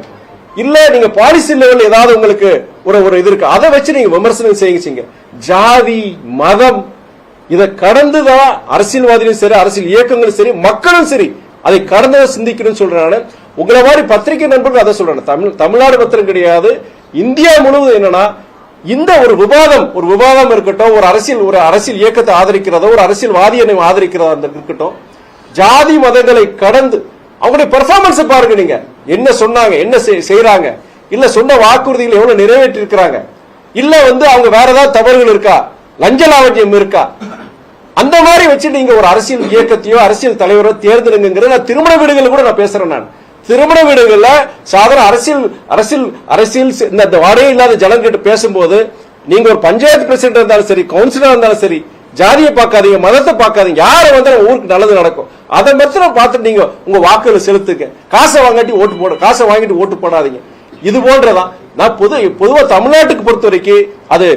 இல்ல நீங்க பாலிசி லெவல் ஏதாவது உங்களுக்கு ஒரு இது இருக்கு, அதை வச்சு நீங்க விமர்சனம் செய்யுங்க. ஜாதி மதம் இதை கடந்துதான் அரசியல்வாதிகளும் சரி, அரசியல் இயக்கங்களும் சரி, மக்களும் சரி, அதை கடந்து சிந்திக்கணும்னு சொல்றேன். உங்களை மாதிரி பத்திரிகை நண்பர்கள் அதை சொல்றேன். தமிழ்நாடு மாத்திரம் கிடையாது, இந்தியா முழுவதும் என்னன்னா இந்த ஒரு விவாதம் இருக்கட்டும், ஒரு அரசியல் இயக்கத்தை ஆதரிக்கிறதோ, ஒரு அரசியல்வாதியை ஆதரிக்கிறதா இருக்கட்டும், ஜாதி மதங்களை கடந்து அவங்களுடைய பெர்ஃபார்மன்ஸ் பாருங்க. நீங்க என்ன சொன்னாங்க, என்ன செய்யறாங்க, இல்ல சொன்ன வாக்குறுதிகள் எவ்வளவு நிறைவேற்றி இருக்கிறாங்க, இல்ல வந்து அவங்க வேற ஏதாவது தவறுகள் இருக்கா, லஞ்ச லாவண்யம் இருக்கா, அந்த மாதிரி வச்சு நீங்க ஒரு அரசியல் இயக்கத்தையோ அரசியல் தலைவரோ தேர்ந்தெடுங்கிறது நான் திருமண வீடுகள் கூட நான் பேசுறேன். நான் திருமண வீடுகள்ல சாதாரண அரசியல் இந்த வாடகை இல்லாத ஜனங்கிட்ட பேசும்போது நீங்க ஒரு பஞ்சாயத்து பிரசிடென்ட் இருந்தாலும் சரி, கவுன்சிலர் இருந்தாலும் சரி, ஜாதியை பார்க்காதீங்க, மதத்தை பார்க்காதீங்க, யாரை வந்தாலும் ஊருக்கு நல்லது நடக்கும். அதை மாத்திரம் பார்த்துட்டு நீங்க உங்க வாக்குகளை செலுத்துங்க. காசை வாங்கிட்டு ஓட்டு போடாதீங்க. இது போன்றதான் நான் பொதுவா தமிழ்நாட்டுக்கு பொறுத்த வரைக்கும் அது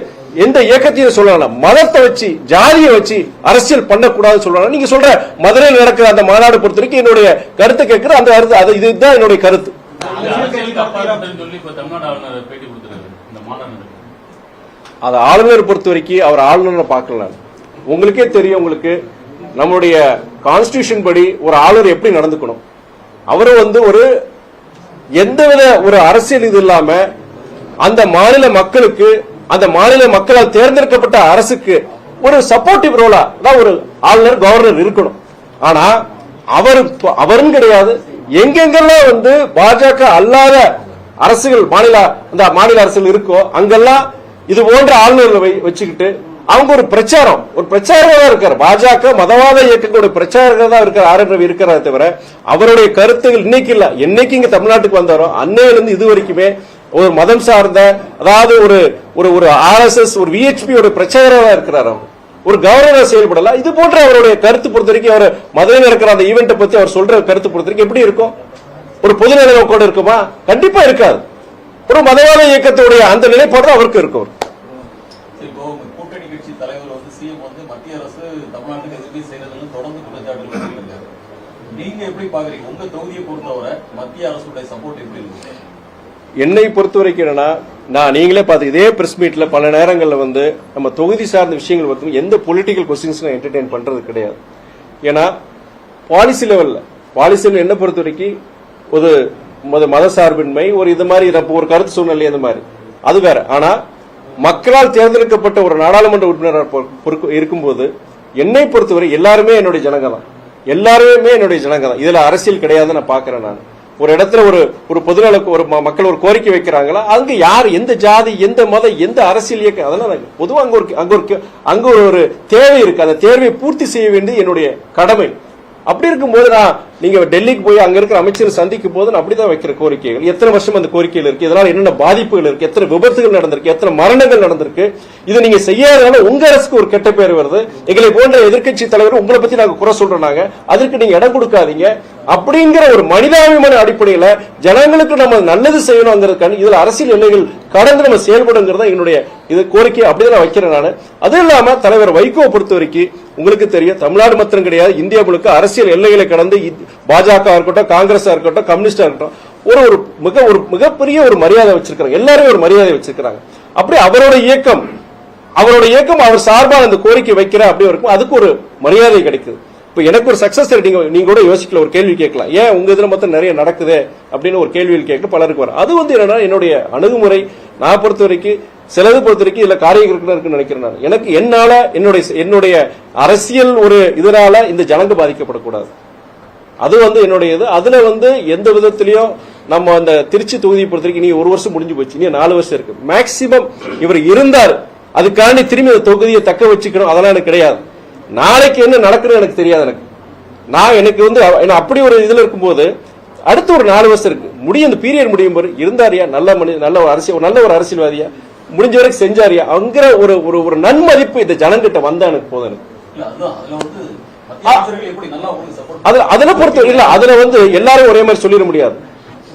எந்த இயக்கத்தையும் சொல்லலாம், மதத்தை வச்சு ஜாதியை வச்சு அரசியல் பண்ணக்கூடாதுன்னு சொல்லலாம். நீங்க சொல்ற மதுரையில் நடக்கிற அந்த மாநாடு பொறுத்த வரைக்கும் என்னுடைய கருத்தை கேட்கிற அந்த கருத்து இதுதான் என்னுடைய கருத்து. அது ஆளுநர் பொறுத்த வரைக்கும் அவர் ஆளுநரை பார்க்கலாம். உங்களுக்கே தெரியும், உங்களுக்கு நம்மளுடைய கான்ஸ்டிடியூஷன் படி ஒரு ஆளுநர் எப்படி நடந்துக்கணும். அவரு வந்து ஒரு எந்தவித ஒரு அரசியல் இது இல்லாம அந்த மாநில மக்களுக்கு, அந்த மாநில மக்களால் தேர்ந்தெடுக்கப்பட்ட அரசுக்கு ஒரு சப்போர்ட்டிவ் ரோலா தான் ஒரு ஆளுநர் கவர்னர் இருக்கணும். ஆனா அவரும் கிடையாது. எங்கெங்கெல்லாம் வந்து பாஜக அல்லாத அரசுகள் மாநில அரசுகள் இருக்கோ அங்கெல்லாம் இது போன்ற ஆளுநர்களை வச்சுக்கிட்டு அவங்க ஒரு பிரச்சாரகா இருக்காரு. பாஜக மதவாத இயக்கங்களுடைய பிரச்சாரகா தான் இருக்காரு ஆர்.என். இருக்கிறார தவிர அவருடைய கருத்துகள் இன்னைக்கு இல்ல, என்னைக்கு இங்க தமிழ்நாட்டுக்கு வந்தாரோ அன்னையிலிருந்து இது வரைக்குமே ஒரு மதம் சார்ந்த, அதாவது ஒரு ஆர்எஸ்எஸ் ஒரு விஹெச்பி ஒரு பிரச்சாரகா இருக்கிறார். ஒரு கவர்னரா செயல்படல. இது போன்ற அவருடைய கருத்து பொறுத்த வரைக்கும் அவர் மதுரையில் இருக்கிற அந்த ஈவெண்ட்டை பத்தி அவர் சொல்ற கருத்து பொறுத்த வரைக்கும் எப்படி இருக்கும்? ஒரு பொதுநல நோக்கோடு இருக்குமா? கண்டிப்பா இருக்காது. ஒரு மதவாத இயக்கத்துடைய அந்த நிலைப்பாடு அவருக்கு இருக்கும். கூட்டணி கட்சி தலைவர் வந்து சிஎம் வந்து மத்திய அரசு தமிழ்நாட்டுக்கு எதுவுமே செய்யறதுன்னு தொடர்ந்து குற்றச்சாட்டு. நீங்க எப்படி பாக்குறீங்க? உங்க தொகுதியை பொறுத்தவரை மத்திய அரசுடைய சப்போர்ட் எப்படி இருக்கு? என்னை பொறுத்த வரைக்கும் என்னன்னா, நீங்களே பார்த்து இதே பிரஸ் மீட்ல பல நேரங்களில் வந்து நம்ம தொகுதி சார்ந்த விஷயங்கள் வந்து எந்த பொலிட்டிக்கல் கொஸ்டின்ஸ் என்டர்டெயின் பண்றது கிடையாது. ஏன்னா பாலிசி லெவல்ல என்ன பொறுத்த வரைக்கும் ஒரு மத சார்பின்மை ஒரு இது மாதிரி ஒரு கருத்து சூழ்நிலை அந்த மாதிரி அது வேற. ஆனா மக்களால் தேர்ந்தெடுக்கப்பட்ட ஒரு நாடாளுமன்ற உறுப்பினர் இருக்கும்போது என்னை பொறுத்தவரை எல்லாருமே என்னுடைய ஜனங்க தான். இதுல அரசியல் கிடையாதுன்னு நான் பாக்குறேன். நான் ஒரு இடத்துல ஒரு பொதுநல ஒரு மக்கள் ஒரு கோரிக்கை வைக்கிறாங்களா, அங்க யார், எந்த ஜாதி, எந்த மதம், எந்த அரசியல் இயக்கம், அதெல்லாம் பொதுவாக அங்க ஒரு தேவை இருக்கு. அந்த தேவையை பூர்த்தி செய்ய வேண்டியது என்னுடைய கடமை. அப்படி இருக்கும்போது நான் நீங்க டெல்லிக்கு போய் அங்க இருக்கிற அமைச்சர் சந்திக்கும் போது நான் அப்படிதான் வைக்கிற கோரிக்கைகள். எத்தனை வருஷம் அந்த கோரிக்கைகள் இருக்கு, இதனால என்னென்ன பாதிப்புகள் இருக்கு, எத்தனை விபத்துகள் நடந்திருக்கு, எத்தனை மரணங்கள் நடந்திருக்கு, இதை நீங்க செய்யாதனால உங்க அரசுக்கு ஒரு கெட்ட பேர் வருது. எங்களை போன்ற எதிர்க்கட்சி தலைவர் உங்களை பத்தி நாங்க குறை சொல்றோம், அதற்கு நீங்க இடம் கொடுக்காதீங்க அப்படிங்கிற ஒரு மனிதாபிமான அடிப்படையில ஜனங்களுக்கு நம்ம நல்லது செய்யணுங்கிறதுக்கான இதுல அரசியல் எல்லைகள் கடந்து நம்ம செயல்படுங்கிறத என்னுடைய இது கோரிக்கை. அப்படிதான் நான் வைக்கிறேன் நான். அது இல்லாம தலைவர் வைகோ பொறுத்த வரைக்கும் உங்களுக்கு தெரியும், தமிழ்நாடு மாத்திரம் கிடையாது, இந்தியா முழுக்க அரசியல் எல்லைகளை கடந்து பாஜக இருக்கட்டும், காங்கிரஸா இருக்கட்டும், கம்யூனிஸ்டா இருக்கட்டும், ஒரு மிகப்பெரிய ஒரு மரியாதை வச்சிருக்காங்க. எல்லாரும் ஒரு மரியாதை வச்சிருக்காங்க. அப்படி அவரோட இயக்கம் அவர் சார்பாக அந்த கோரிக்கை வைக்கிற அப்படி இருக்கும், அதுக்கு ஒரு மரியாதை கிடைக்குது. இப்ப எனக்கு ஒரு சக்சஸர் நீங்க கூட யோசிக்கல, ஒரு கேள்வி கேட்கலாம், ஏன் உங்க இதுல மொத்தம் நிறைய நடக்குது அப்படின்னு ஒரு கேள்வியில் கேட்க பலருக்கு வரும். அது என்னன்னா என்னுடைய அணுகுமுறை. நான் பொறுத்த வரைக்கும் சிலது பொறுத்த வரைக்கும் இதுல காரியம் இருக்குன்னு நினைக்கிறேன் நான். எனக்கு என்னால என்னுடைய அரசியல் ஒரு இதனால இந்த ஜனங்க பாதிக்கப்படக்கூடாது. அது என்னுடைய இது. அதுல எந்த விதத்திலையும் நம்ம அந்த திருச்சி தொகுதியை பொறுத்த வரைக்கும் நீ 1 வருஷம் முடிஞ்சு போச்சு, நீ 4 வருஷம் இருக்கு மேக்சிமம். இவர் இருந்தார், அதுக்காண்டி திரும்பி அந்த தொகுதியை தக்க வச்சுக்கணும், அதெல்லாம் எனக்கு கிடையாது. நாளைக்கு என்ன நடக்குன்னு எனக்கு தெரியாது. எனக்கு அப்படி ஒரு இதுல இருக்கும்போது அடுத்து ஒரு 4 வருஷம் இருக்கு, முடியும், அந்த பீரியட் முடியும் போது இருந்தாரியா, நல்ல ஒரு அரசியல்வாதியா, முடிஞ்ச வரைக்கும் செஞ்சாரியா அங்கிற ஒரு நன்மதிப்பு இந்த ஜனங்கிட்ட வந்தா எனக்கு போதும். அதுல பொறுத்த இல்ல, அதுல எல்லாரும் ஒரே மாதிரி சொல்லிட முடியாது.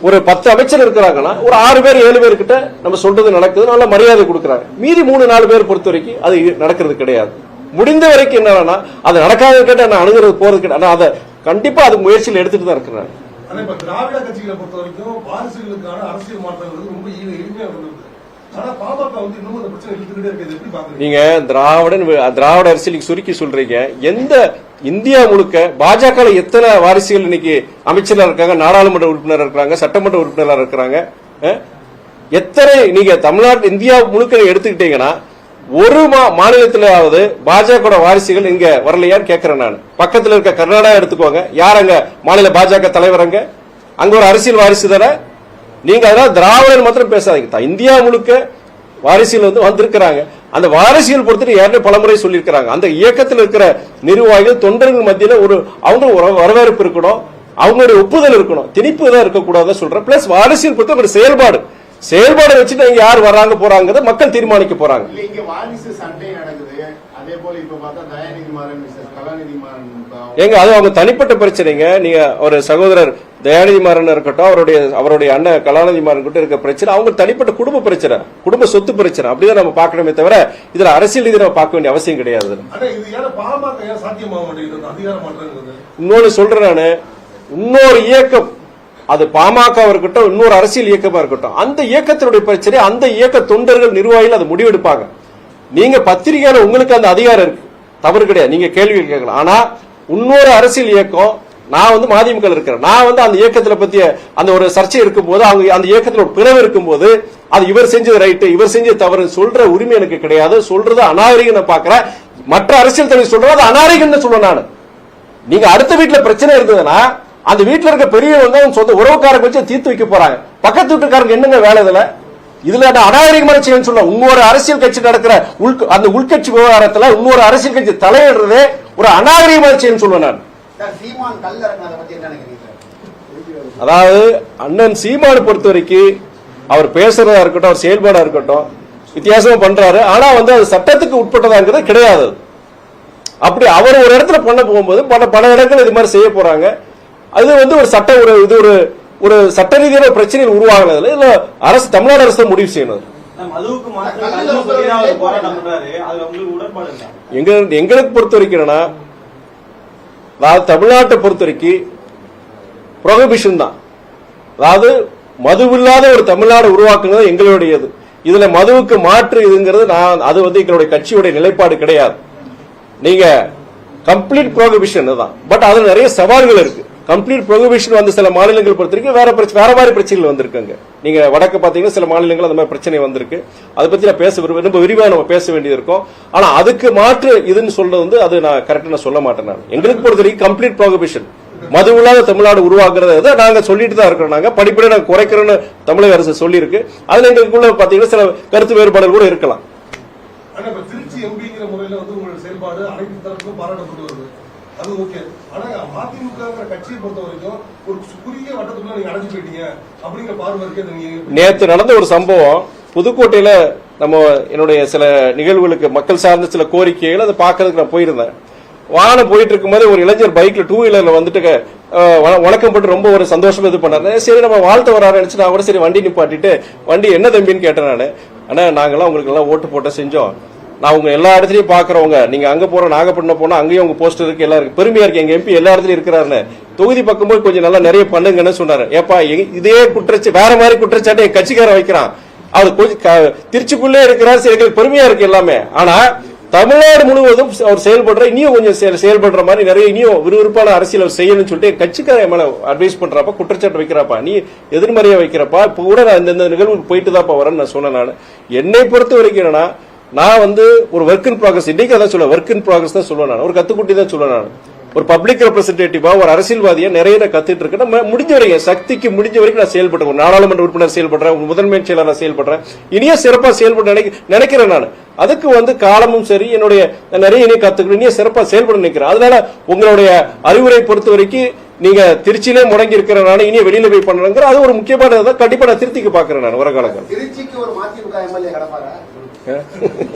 ஒரு 10 அமைச்சர் இருக்கிறாங்கன்னா ஒரு 6 பேர் 7 பேர் கிட்ட நம்ம சொல்றது நடக்குது, நல்ல மரியாதை கொடுக்கறாங்க. மீதி 3-4 பேர் பொறுத்த வரைக்கும் அது நடக்கிறது கிடையாது. முடிந்த வரைக்கும் என்னன்னா அது நடக்காத கேட்ட நான் அணுகிறது போறது கிடையாது. அதை கண்டிப்பா அது முயற்சியில் எடுத்துட்டு தான் இருக்கிறேன். திராவிட கட்சிகளை பொறுத்த வரைக்கும் வாரிசுகளுக்கான அரசியல் மாற்றங்கள் ரொம்ப எளிமையா இருந்தது. ஆனா பாமக இன்னும் அந்த பிரச்சனை இழுத்துக்கிட்டே இருக்குது. எப்படி பாக்குறீங்க நீங்க திராவிட அரசியல் சுருக்கி சொல்றீங்க? எந்த இந்தியா முழுக்க பாஜக எத்தனை வாரிசுகள் இன்னைக்கு அமைச்சர்களா இருக்காங்க, நாடாளுமன்ற உறுப்பினர் இருக்கிறாங்க, சட்டமன்ற உறுப்பினராக இருக்கிறாங்க? எத்தனை நீங்க தமிழ்நாடு இந்தியா முழுக்க எடுத்துக்கிட்டீங்கன்னா ஒரு மாநிலத்திலாவது பாஜக வாரிசுகள் இங்க வரலையான்னு கேட்கிறேன் நான். பக்கத்தில் இருக்க கர்நாடகா எடுத்துக்கோங்க, யார் அங்க மாநில பாஜக தலைவர்? அங்க ஒரு அரசியல் வாரிசு தானே. நீங்க அதனால திராவிடர் மாத்திரம் பேசாதீங்க, இந்தியா முழுக்க வாரிசுகள் வந்திருக்கிறாங்க. அந்த வாரிசுகள் பொறுத்து யாருமே பலமுறை சொல்லியிருக்கிறாங்க. அந்த இயக்கத்தில் இருக்கிற நிர்வாகிகள் தொண்டர்கள் மத்தியில அவங்க வரவேற்பு இருக்கணும், அவங்களுடைய ஒப்புதல் இருக்கணும், திணிப்பு தான் இருக்கக்கூடாதுன்னு சொல்றேன். பிளஸ் வாரிசுகள் பொறுத்து ஒரு செயல்பாடு வச்சுட்டு இங்க யார் வர்றாங்க போறாங்க மக்கள் தீர்மானிக்க போறாங்க. இங்க வாரிசு சண்டை நடக்குது. அதே போல இப்ப பார்த்தா தயாநிதி மாறன் கலாநிதி மாறன் அது அவங்க தனிப்பட்ட பிரச்சனைங்க. நீங்க ஒரு சகோதரர் தயாநிதி மாறன் இருக்கட்டும், அவருடைய அண்ணன் கலாநிதி மாறன் கிட்ட இருக்க பிரச்சனை அவங்க தனிப்பட்ட குடும்ப பிரச்சனை, குடும்ப சொத்து பிரச்சனை. அப்படிதான் நம்ம பார்க்கணுமே தவிர இதுல அரசியல் ரீதியா பார்க்க வேண்டிய அவசியம் கிடையாது. இன்னொன்னு சொல்றேன் நானு, இன்னொரு இயக்கம், அது பாமக இருக்கட்டும், இன்னொரு அரசியல் இயக்கமா இருக்கட்டும், அந்த இயக்கத்தினுடைய பிரச்சனை அந்த இயக்க தொண்டர்கள் நிர்வாகிகள் அதை முடிவெடுப்பாங்க. நீங்க பத்திரிகையாளர் உங்களுக்கு அந்த அதிகாரம் இருக்கு, தவறு கிடையாது, நீங்க கேள்வி கேட்கலாம். ஆனா இன்னொரு அரசியல் இயக்கம், நான் மதிமுக இருக்கிறேன், நான் அந்த இயக்கத்துல பத்திய அந்த ஒரு சர்ச்சை இருக்கும் போது, அவங்க அந்த இயக்கத்துல ஒரு பிளவு இருக்கும் போது அது இவர் செஞ்சது ரைட்டு இவர் செஞ்சது தவறு சொல்ற உரிமை எனக்கு கிடையாது. சொல்றது அநாகரிகம் நான் பாக்குறேன். மற்ற அரசியல் தலைவர் சொல்றது அது அநாகரிகம் சொல்லுவேன் நான். நீங்க அடுத்த வீட்டுல பிரச்சனை இருந்ததுன்னா அந்த வீட்டுல இருக்க பெரியவங்க சொந்த உறவுக்காரங்க வச்சு தீர்த்து வைக்க போறாங்க. பக்கத்து வீட்டுக்காரங்க என்னங்க வேலை இதுல அநாகரிகமான செய்யணும்னு சொல்ல. இன்னொரு அரசியல் கட்சி நடக்கிற அந்த உள்கட்சி விவகாரத்துல இன்னொரு அரசியல் கட்சி தலையிடுறதே ஒரு அநாகரிகமான செய்யணும்னு சொல்லுவேன் நான். அதாவது அண்ணன் சீமான் பொறுத்த வரைக்கும் அவர் பேசுறதா இருக்கட்டும், அவர் செயல்பாடா இருக்கட்டும், வித்தியாசமா பண்றாரு. ஆனா அது சட்டத்துக்கு உட்பட்டதாங்கிறது கிடையாது. அப்படி அவர் ஒரு இடத்துல பண்ண போகும்போது பல இடங்கள் இது மாதிரி செய்ய போறாங்க. அது ஒரு சட்ட ஒரு சட்ட ரீதியான பிரச்சனைகள் உருவாகினதுல இல்ல அரசு தமிழ்நாடு அரசு முடிவு செய்யணும். எங்களுக்கு பொறுத்த வரைக்கும் அதாவது தமிழ்நாட்டை பொறுத்த வரைக்கும் ப்ரொஹிபிஷன் தான். அதாவது மதுவில்லாத ஒரு தமிழ்நாடு உருவாக்குறது எங்களுடையது. இதுல மதுவுக்கு மாற்று இதுங்கிறது அது எங்களுடைய கட்சியுடைய நிலைப்பாடு கிடையாது. நீங்க கம்ப்ளீட் ப்ரோஹிபிஷன் தான். பட் அதுல நிறைய சவால்கள் இருக்கு. கம்ப்ளீட் ப்ரோஹிபிஷன் சில மாநிலங்கள் பொறுத்த வரைக்கும் வேற மாதிரி பிரச்சனைகள் வந்திருக்காங்க. நீங்க வடக்கு பாத்தீங்கன்னா சில மாநிலங்கள் அந்த மாதிரி பிரச்சனை வந்திருக்கு. அதை பத்தி நான் பேச ரொம்ப விரிவாக நம்ம பேச வேண்டியது இருக்கும். ஆனா அதுக்கு மாற்று இதுன்னு சொல்றது அது நான் கரெக்டா சொல்ல மாட்டேன். நான் எங்களுக்கு பொறுத்த வரைக்கும் கம்ப்ளீட் ப்ரோஹிபிஷன் மது இல்லாத தமிழ்நாடு உருவாக்குறத நாங்க சொல்லிட்டு தான் இருக்கிறோம். நாங்க படிப்படியாக நாங்க குறைக்கிறோம்னு தமிழக அரசு சொல்லியிருக்கு. அதுல எங்களுக்குள்ள பாத்தீங்கன்னா சில கருத்து வேறுபாடுகள் கூட இருக்கலாம். ஆனா இப்ப திருச்சி எம்பிங்கிற முறையில வந்து உங்களோட செயல்பாடு அனைத்து தரப்பும் பாராட்டப்பட்டு வருது, அது ஓகே. ஆனா மதிமுக கட்சியை பொறுத்த வரைக்கும் ஒரு குறுகிய வட்டத்துக்குள்ள நீங்க அடைஞ்சு போயிட்டீங்க அப்படிங்கிற பார்வை இருக்கு. நேற்று நடந்த ஒரு சம்பவம் புதுக்கோட்டையில நம்ம என்னுடைய சில நிகழ்வுகளுக்கு மக்கள் சார்ந்த சில கோரிக்கைகள் அதை பார்க்கறதுக்கு நான் போயிருந்தேன். வானம் போயிட்டு இருக்கும்போது ஒரு இளைஞர் பைக்ல 2 வீலர்ல வந்துட்டு வணக்கம் போட்டு ரொம்ப ஒரு சந்தோஷமா இது பண்ணாரு. சரி நம்ம வாழ்த்து வராரு நினைச்சு நான் கூட சரி வண்டி நிப்பாட்டிட்டு வண்டி என்ன தம்பின்னு கேட்டேன் நானு. ஆனா நாங்கெல்லாம் உங்களுக்கு எல்லாம் ஓட்டு போட்ட செஞ்சோம், நான் உங்க எல்லா இடத்துலயும் பாக்குறவங்க, நீங்க அங்க போற நாகப்பட்டினம் போனா அங்கேயும் உங்க போஸ்டர் இருக்கு, எல்லாம் இருக்கு, பெருமையா இருக்கு, எங்க எம்பி எல்லா இடத்துலயும் இருக்கிறாருன்னு. தொகுதி பக்கம் போய் கொஞ்சம் நல்லா நிறைய பண்ணுங்கன்னு சொன்னாரு. ஏப்பா இதே குற்றச்சாட்டு வேற மாதிரி குற்றச்சாட்டு என் கட்சிக்காரன் வைக்கிறான், அவர் கொஞ்சம் திருச்சிக்குள்ளே இருக்கிறார், சரி எங்களுக்கு பெருமையா இருக்கு எல்லாமே. ஆனா தமிழ்நாடு முழுவதும் அவர் செயல்படுற இன்னும் கொஞ்சம் செயல்படுற மாதிரி நிறைய இன்னும் விறுவிறுப்பான அரசியல் அவர் செய்யணும்னு சொல்லிட்டு கட்சிக்கார மேல அட்வைஸ் பண்றப்ப குற்றச்சாட்டு வைக்கிறப்பா, நீ எதிர்மறையா வைக்கிறப்பா. இப்ப கூட நான் இந்த நிகழ்வுக்கு போயிட்டு தான்ப்பா வரேன்னு நான் சொன்னேன். நான் என்னை பொறுத்த வரைக்கும் என்னன்னா, நான் வந்து ஒரு ஒர்க் இன் ப்ராக்ரஸ், இன்னைக்கு அதான் சொல்லுவேன், ஒர்க் இன் ப்ராக்ரஸ் தான் சொல்லுவேன். நான் ஒரு கத்துக்குட்டி தான் சொல்லுவேன். நான் ஒரு பப்ளிக் ரெப்ரஸன்டேட்டிவா ஒரு அரசியல்வாதியா நிறைய நான் கத்துட்டு இருக்கேன். நம்ம முடிஞ்ச வரைக்கும் சக்திக்கு முடிஞ்ச வரைக்கும் நான் செயல்படுறேன். ஒரு நாடாளுமன்ற உறுப்பினர் செயல்படுறேன், முதன்மை செயலாளர் செயல்படுறேன், இனியும் சிறப்பா செயல்பட நினைக்கிறேன். நான் அதுக்கு வந்து காலமும் சரி என்னுடைய நிறைய இனியும் கத்துக்கணும், இனியும் சிறப்பா செயல்பட நினைக்கிறேன். அதனால உங்களுடைய அறிவுரை பொறுத்த வரைக்கும் நீங்க திருச்சியிலே முடங்கி இருக்கிறனால இனிய வெளியில போய் பண்ணணுங்கிற அது ஒரு முக்கியமானதை கண்டிப்பா நான் திருத்திக்கு பாக்குறேன். நான் வர காலங்கள் திருச்சிக்கு ஒரு மதிமுக எம்எல்ஏ கடப்பாரா?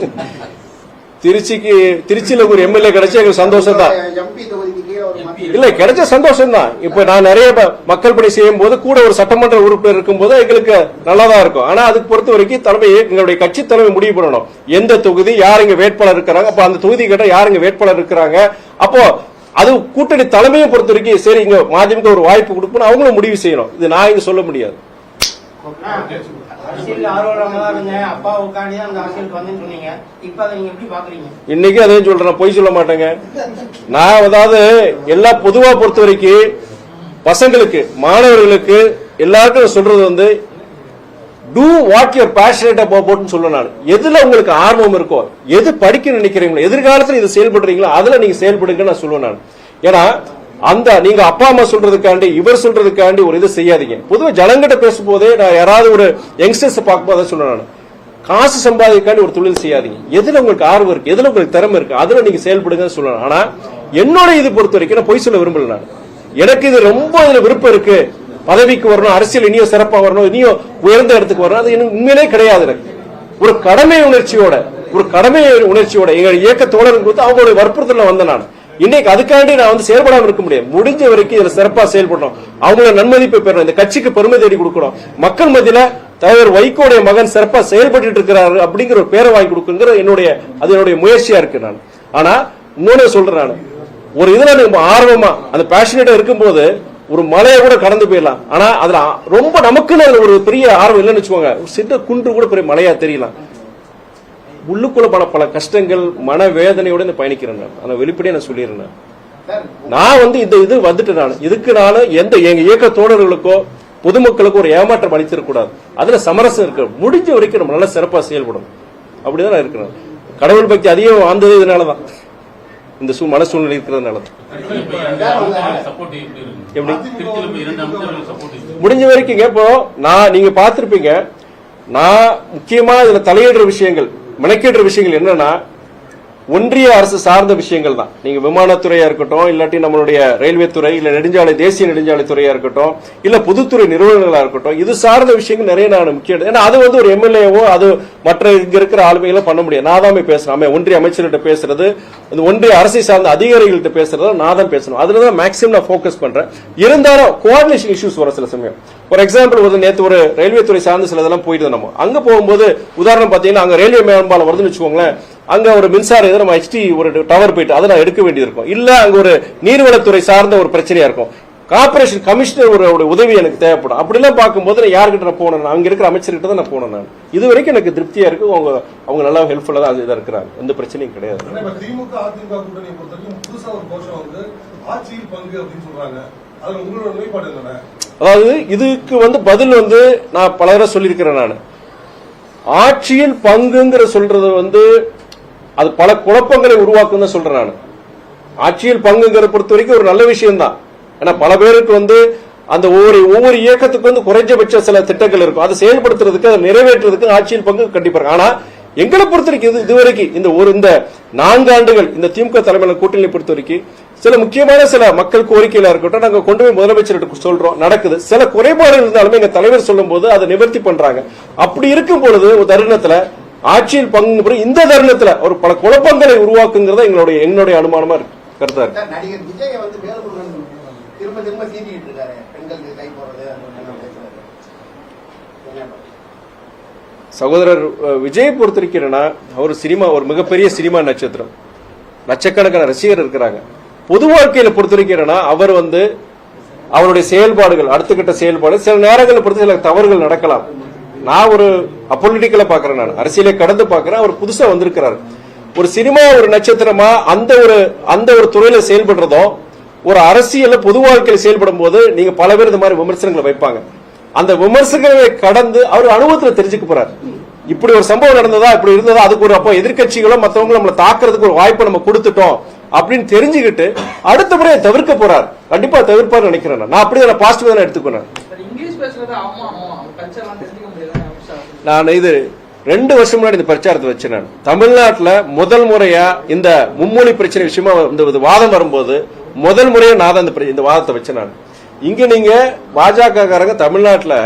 திருச்சியில ஒரு எம்எல்ஏ கிடைச்சா எங்களுக்கு சந்தோஷம் தான். எம்பி தொகுதிக்கு கீழே ஒரு இல்ல கிடைச்ச சந்தோஷம் தான். இப்ப நான் நிறைய மக்கள் பணி செய்யும் போது கூட ஒரு சட்டமன்ற உறுப்பினர் இருக்கும் போது எங்களுக்கு நல்லாதான் இருக்கும். ஆனா அதுக்கு பொறுத்த வரைக்கும் தலைமை எங்களுடைய கட்சி தலைமை முடிவு பண்ணணும், எந்த தொகுதி யார் இங்க வேட்பாளர் இருக்கிறாங்க, அப்ப அந்த தொகுதி கேட்டா யார் இங்க வேட்பாளர் இருக்கிறாங்க. அப்போ அது கூட்டணி தலைமையை பொறுத்த வரைக்கும் சரி இங்க மதிமுக ஒரு வாய்ப்பு கொடுக்கணும், அவங்களும் முடிவு செய்யணும். இது நான் இங்க சொல்ல முடியாது. இன்னைக்கு அதே சொல்றேன், பொய் சொல்ல மாட்டேங்க. நான் அதாவது எல்லா பொதுவா பொறுத்த வரைக்கும் பசங்களுக்கு மாணவர்களுக்கு எல்லாருக்கும் சொல்றது வந்து டூ வாட் யூர் பேஷனேட் அபவுட்னு சொல்ல. நான் எதுல உங்களுக்கு ஆர்வம் இருக்கோ, எது படிக்க நினைக்கிறீங்களோ, எதிர்காலத்துல இது செயல்படுறீங்களோ அதுல நீங்க செயல்படுங்க நான் சொல்லுவேன். நான் ஏன்னா அந்த நீங்க அப்பா அம்மா சொல்றதுக்காண்டி இவர் சொல்றதுக்காண்டி ஒரு இது செய்யாதீங்க. பொதுவாக ஜனங்கிட்ட பேசும்போதே நான் யாராவது ஒரு யங்ஸ்டர்ஸ் பார்க்கும்போது சொல்லுவேன், நான் காசு சம்பாதிக்காண்டி ஒரு தொழில் செய்யாதீங்க, எதுல உங்களுக்கு ஆர்வம் இருக்கு, எதுல உங்களுக்கு திறமை இருக்கு அதுல நீங்க செயல்படுங்கன்னு சொல்லணும். ஆனா என்னோட இது பொறுத்த வரைக்கும் நான் பொய் சொல்ல விரும்பல. நான் எனக்கு இது ரொம்ப இதுல விருப்பம் இருக்கு, பதவிக்கு வரணும், அரசியல் இனியும் சிறப்பா வரணும், இனியும் உயர்ந்த இடத்துக்கு வரணும், அது எனக்கு உண்மையிலே கிடையாது. எனக்கு ஒரு கடமை உணர்ச்சியோட எங்க இயக்க தோழர்கள் கொடுத்து அவங்களுடைய வற்புறுத்தல வந்த நான் இன்னைக்கு அதுக்காண்டி நான் வந்து செயல்படாம இருக்க முடியாது. முடிஞ்ச வரைக்கும் இதுல சிறப்பா செயல்படணும், அவங்களோட நன்மதிப்பை பெறணும், இந்த கட்சிக்கு பெருமை தேடி கொடுக்கணும், மக்கள் மத்தியில தலைவர் வைகோடைய மகன் சிறப்பா செயல்பட்டு இருக்கிறாரு அப்படிங்கிற ஒரு பேரை வாங்கி கொடுக்குங்கிற என்னுடைய முயற்சியா இருக்கு. நான் ஆனா இன்னொன்னு சொல்றேன், நான் ஒரு இதுல நம்ம ஆர்வமா அந்த பேஷனேட்டா இருக்கும்போது ஒரு மலையை கூட கடந்து போயிடலாம். ஆனா அதுல ரொம்ப நமக்குன்னு அதுல ஒரு பெரிய ஆர்வம் இல்லைன்னு வச்சுக்கோங்க, ஒரு சின்ன குன்று கூட பெரிய மலையா தெரியலாம். உள்ளுக்குள்ள பல கஷ்டங்கள் மன வேதனையோட இந்த பயணிக்கிறேன். நான் வெளிப்படையா நான் சொல்லிடுறேன். நான் வந்து இது வந்துட்டு நான் இதுக்கு நான் எங்க இயக்க தோழர்களுக்கோ பொதுமக்களுக்கு ஒரு ஏமாற்றம் அளித்திடக்கூடாது, அதுல சமரசம் இருக்கு. முடிஞ்ச வரைக்கும் நம்ம நல்லா சிறப்பா செயல்படும், அப்படிதான் நான் இருக்கிறேன். கடவுள் பக்தி அதிகம் வாழ்ந்தது இதனாலதான், இந்த மன சூழ்நிலை இருக்கிறதுனாலதான். எப்படி முடிஞ்ச வரைக்கும் இப்போ நீங்க பாத்திருப்பீங்க, நான் முக்கியமா இதுல தலையிடுற விஷயங்கள் மெனக்கிடுற விஷயங்கள் என்னன்னா ஒன்றிய அரசு சார்ந்த விஷயங்கள் தான். நீங்க விமானத்துறையா இருக்கட்டும், இல்லாட்டி நம்மளுடைய ரயில்வே துறை, இல்ல நெடுஞ்சாலை தேசிய நெடுஞ்சாலை துறையா இருக்கட்டும், இல்ல பொதுத்துறை நிறுவனங்களா இருக்கட்டும், இது சார்ந்த விஷயங்கள் நிறைய நான் முக்கியம். ஏன்னா அது வந்து ஒரு எம்எல்ஏவோ அது மற்ற இங்க இருக்கிற ஆளுமைகளை பண்ண முடியாது. நான் தான் பேசுறேன், ஒன்றிய அமைச்சர்கிட்ட பேசுறது, ஒன்றிய அரசை சார்ந்த அதிகாரிகள்கிட்ட பேசுறத நான் தான் பேசணும். அதுலதான் மேக்ஸிமம் நான் போக்கஸ் பண்றேன். இருந்தாலும் கோஆர்டினேஷன் இஷ்யூஸ் வர சில சமயம். ஃபார் எக்ஸாம்பிள் நேற்று ஒரு ரயில்வே துறை சார்ந்த சில இதெல்லாம் போயிட்டு நம்ம அங்க போகும்போது உதாரணம் பாத்தீங்கன்னா அங்க ரயில்வே மேம்பாலம் வருதுன்னு வச்சுக்கோங்களேன், அங்க ஒரு மின்சார இதை நம்ம ஹெச்டி ஒரு டவர் போயிட்டு அதை நான் எடுக்க வேண்டியது இருக்கும். இல்ல அங்க ஒரு நீர்வளத்துறை சார்ந்த ஒரு பிரச்சனையா இருக்கும், கார்பரேஷன் கமிஷனர் ஒரு உதவி எனக்கு தேவைப்படும். அப்படிலாம் பார்க்கும்போது நான் யார்கிட்ட நான் போனேன், அங்க இருக்கிற அமைச்சர்கிட்ட தான் நான் போனேன். நான் இது வரைக்கும் எனக்கு திருப்தியா இருக்கு, அவங்க நல்லா ஹெல்ப்ஃபுல்லா தான் இதாக இருக்கிறாங்க, எந்த பிரச்சனையும் கிடையாது. திமுக அதிமுக கூட்டணியை பொறுத்தவரைக்கும் புதுசா ஒரு கோஷம் வந்து ஆட்சியில் பங்கு அப்படின்னு சொல்றாங்க, அதுல உங்களோட நிலைப்பாடு என்ன? அதாவது இதுக்கு பதில் நான் பல தடவை சொல்லியிருக்கிறேன். நான் ஆட்சியில் பங்குங்கிற சொல்றது அது பல குழப்பங்களை உருவாக்கும் தான் சொல்றேன். நான் ஆட்சியில் பங்குங்கிற பொறுத்த வரைக்கும் ஒரு நல்ல விஷயம் தான். ஏன்னா பல பேருக்கு வந்து அந்த ஒவ்வொரு இயக்கத்துக்கு வந்து குறைஞ்சபட்ச சில திட்டங்கள் இருக்கும், அதை செயல்படுத்துறதுக்கு அதை நிறைவேற்றுறதுக்கு ஆட்சியில் பங்கு கண்டிப்பா இருக்கு. ஆனா எங்களை பொறுத்த வரைக்கும் இதுவரைக்கும் இந்த 4 ஆண்டுகள் இந்த திமுக தலைமையில கூட்டணி பொறுத்த வரைக்கும் சில முக்கியமான சில மக்கள் கோரிக்கையில இருக்கட்டும் நாங்க கொண்டு போய் முதலமைச்சர்கிட்ட சொல்றோம், நடக்குது. சில குறைபாடுகள் இருந்தாலுமே எங்க தலைவர் சொல்லும் போது அதை நிவர்த்தி பண்றாங்க. அப்படி இருக்கும் பொழுது ஒரு தருணத்துல ஆட்சியில் பங்கு இந்த தருணத்துல ஒரு பல குழப்பங்களை உருவாக்குங்கிறத என்னுடைய அனுமானமா இருக்கு, கருத்தா இருக்கு. நடிகர் விஜய் வந்து வேலுமுருகன் திரும்ப திரும்ப சீட்டிட்டு இருக்காரு, பெண்களுக்கு கை போடுறது. சகோதரர் விஜய் பொறுத்திருக்கிறேன்னா அவர் ஒரு மிகப்பெரிய சினிமா நட்சத்திரம், லட்சக்கணக்கான ரசிகர் இருக்கிறாங்க. பொது வாழ்க்கையில பொறுத்திருக்கிறேன்னா அவர் வந்து அவருடைய செயல்பாடுகள் அடுத்த கட்ட செயல்பாடு சில நேரங்களில் பொறுத்து சில தவறுகள் நடக்கலாம். நான் ஒரு அப்பொலிட்டிக்கலா பாக்குறேன், நான் அரசியலை கடந்து பாக்குறேன். அவர் புதுசா வந்திருக்கிறார். ஒரு சினிமா ஒரு நட்சத்திரமா அந்த ஒரு துறையில செயல்படுறதும் ஒரு அரசியல பொது வாழ்க்கையில் செயல்படும் போது நீங்க பல பேர் இந்த மாதிரி விமர்சனங்களை வைப்பாங்க. அந்த விமர்சனங்களை கடந்து அவர் அனுபவத்தில் தெரிஞ்சுக்க போறாரு. இப்படி ஒரு சம்பவம் நடந்ததா, இப்படி இருந்ததா, அதுக்கு ஒரு அப்போ எதிர்கட்சிகளும் மற்றவங்களும் நம்மளை தாக்குறதுக்கு ஒரு வாய்ப்பை நம்ம கொடுத்துட்டோம் அப்படின்னு தெரிஞ்சுக்கிட்டு அடுத்த முறையை தவிர்க்க போறாரு. கண்டிப்பா தவிர்ப்பாரு நினைக்கிறேன். நான் அப்படி நான் பாசிட்டிவா தான் எடுத்துக்கிறேன். நான் இது 2 வருஷம் முன்னாடி இந்த பிரச்சாரத்தை வச்சேன். நான் தமிழ்நாட்டில் முதல் முறையா இந்த மும்மொழி பிரச்சனை விஷயமா இந்த வாதம் வரும்போது முதல் முறையா நான் தான் இந்த வாதத்தை வச்சேன். நான் இங்க நீங்க பாஜக காரங்க தமிழ்நாட்டில்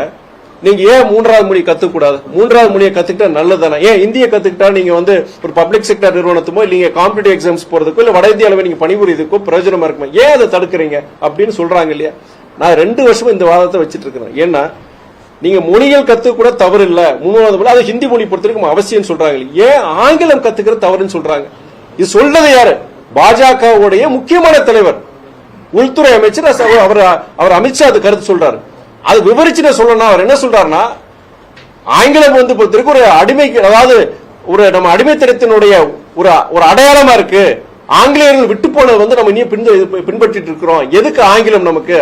நீங்க ஏன் 3வது மொழி கத்துக்கூடாது, 3வது மொழியை கத்துக்கிட்டா நல்லதானே, ஏன் இந்திய கத்துக்கிட்டா நீங்க வந்து ஒரு பப்ளிக் செக்டர் நிறுவனத்துமோ இல்ல காம்படிட்டிவ் எக்ஸாம்ஸ் போறதுக்கோ இல்ல வட இந்திய அளவில் நீங்க பணிபுரியதுக்கோ பிரயோஜனமா இருக்குமா, ஏன் அதை தடுக்கிறீங்க அப்படின்னு சொல்றாங்க இல்லையா. நான் 2 வருஷமா இந்த வாதத்தை வச்சிட்டு இருக்கிறேன். ஏன்னா நீங்க மொழிகள் கத்து கூட தவறு இல்ல, 3வது மொழி அது ஹிந்தி மொழி பொறுத்திருக்கும் அவசியம் சொல்றாங்க, ஏன் ஆங்கிலம் கத்துக்கிறது தவறுன்னு சொல்றாங்க. இது சொல்றது யாரு? பாஜகவுடைய முக்கியமான தலைவர் உள்துறை அமைச்சர் அவர் அமித்ஷா அது கருத்து சொல்றாரு. அது விவரிச்சு சொல்லணும். அவர் என்ன சொல்றாருன்னா ஆங்கிலம் வந்து பொறுத்திருக்கு ஒரு அடிமைக்கு, அதாவது ஒரு நம்ம அடிமைத்தனத்தினுடைய ஒரு அடையாளமா இருக்கு. ஆங்கிலேயர்கள் விட்டு போனது வந்து நம்ம இனியும் பின்பற்றிட்டு இருக்கிறோம். எதுக்கு ஆங்கிலம்? நமக்கு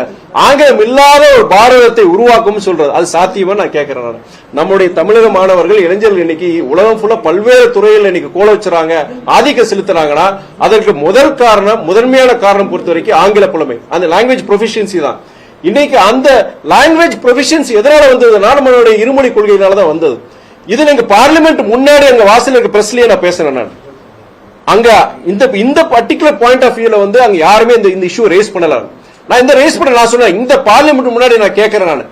ஆங்கிலம் இல்லாத ஒரு பாரதத்தை உருவாக்கும் சொல்றது. அது சாத்தியமா நான் கேட்கிறேன். நம்முடைய தமிழக மாணவர்கள் இளைஞர்கள் இன்னைக்கு உலகம் ஃபுல்லா பல்வேறு துறையில் இன்னைக்கு கோல வச்சுறாங்க, ஆதிக்கம் செலுத்துறாங்கன்னா அதற்கு முதன்மையான காரணம் பொறுத்த வரைக்கும் ஆங்கில புலமை, அந்த லாங்குவேஜ் ப்ரொஃபிஷியன்சி தான். இன்னைக்கு அந்த லாங்குவேஜ் ப்ரொஃபிஷியன்சி எதனால வந்ததுன்னா நம்மளுடைய இருமொழி கொள்கையினாலதான் வந்தது. இது நீங்க பார்லிமெண்ட் முன்னாடி அங்க வாசல் இருக்க பிரஸ்லயே நான் பேசுறேன். நான் அங்க இந்த பர்டிகுலர் பாயிண்ட் ஆஃப் வியூல வந்து அங்க யாருமே இந்த இஷ்யூ ரேஸ் பண்ணல. நான் இந்த ரேஸ் பண்ண நான் சொன்னேன், இந்த பார்லிமெண்ட் முன்னாடி நான் கேட்கிறேன். நான்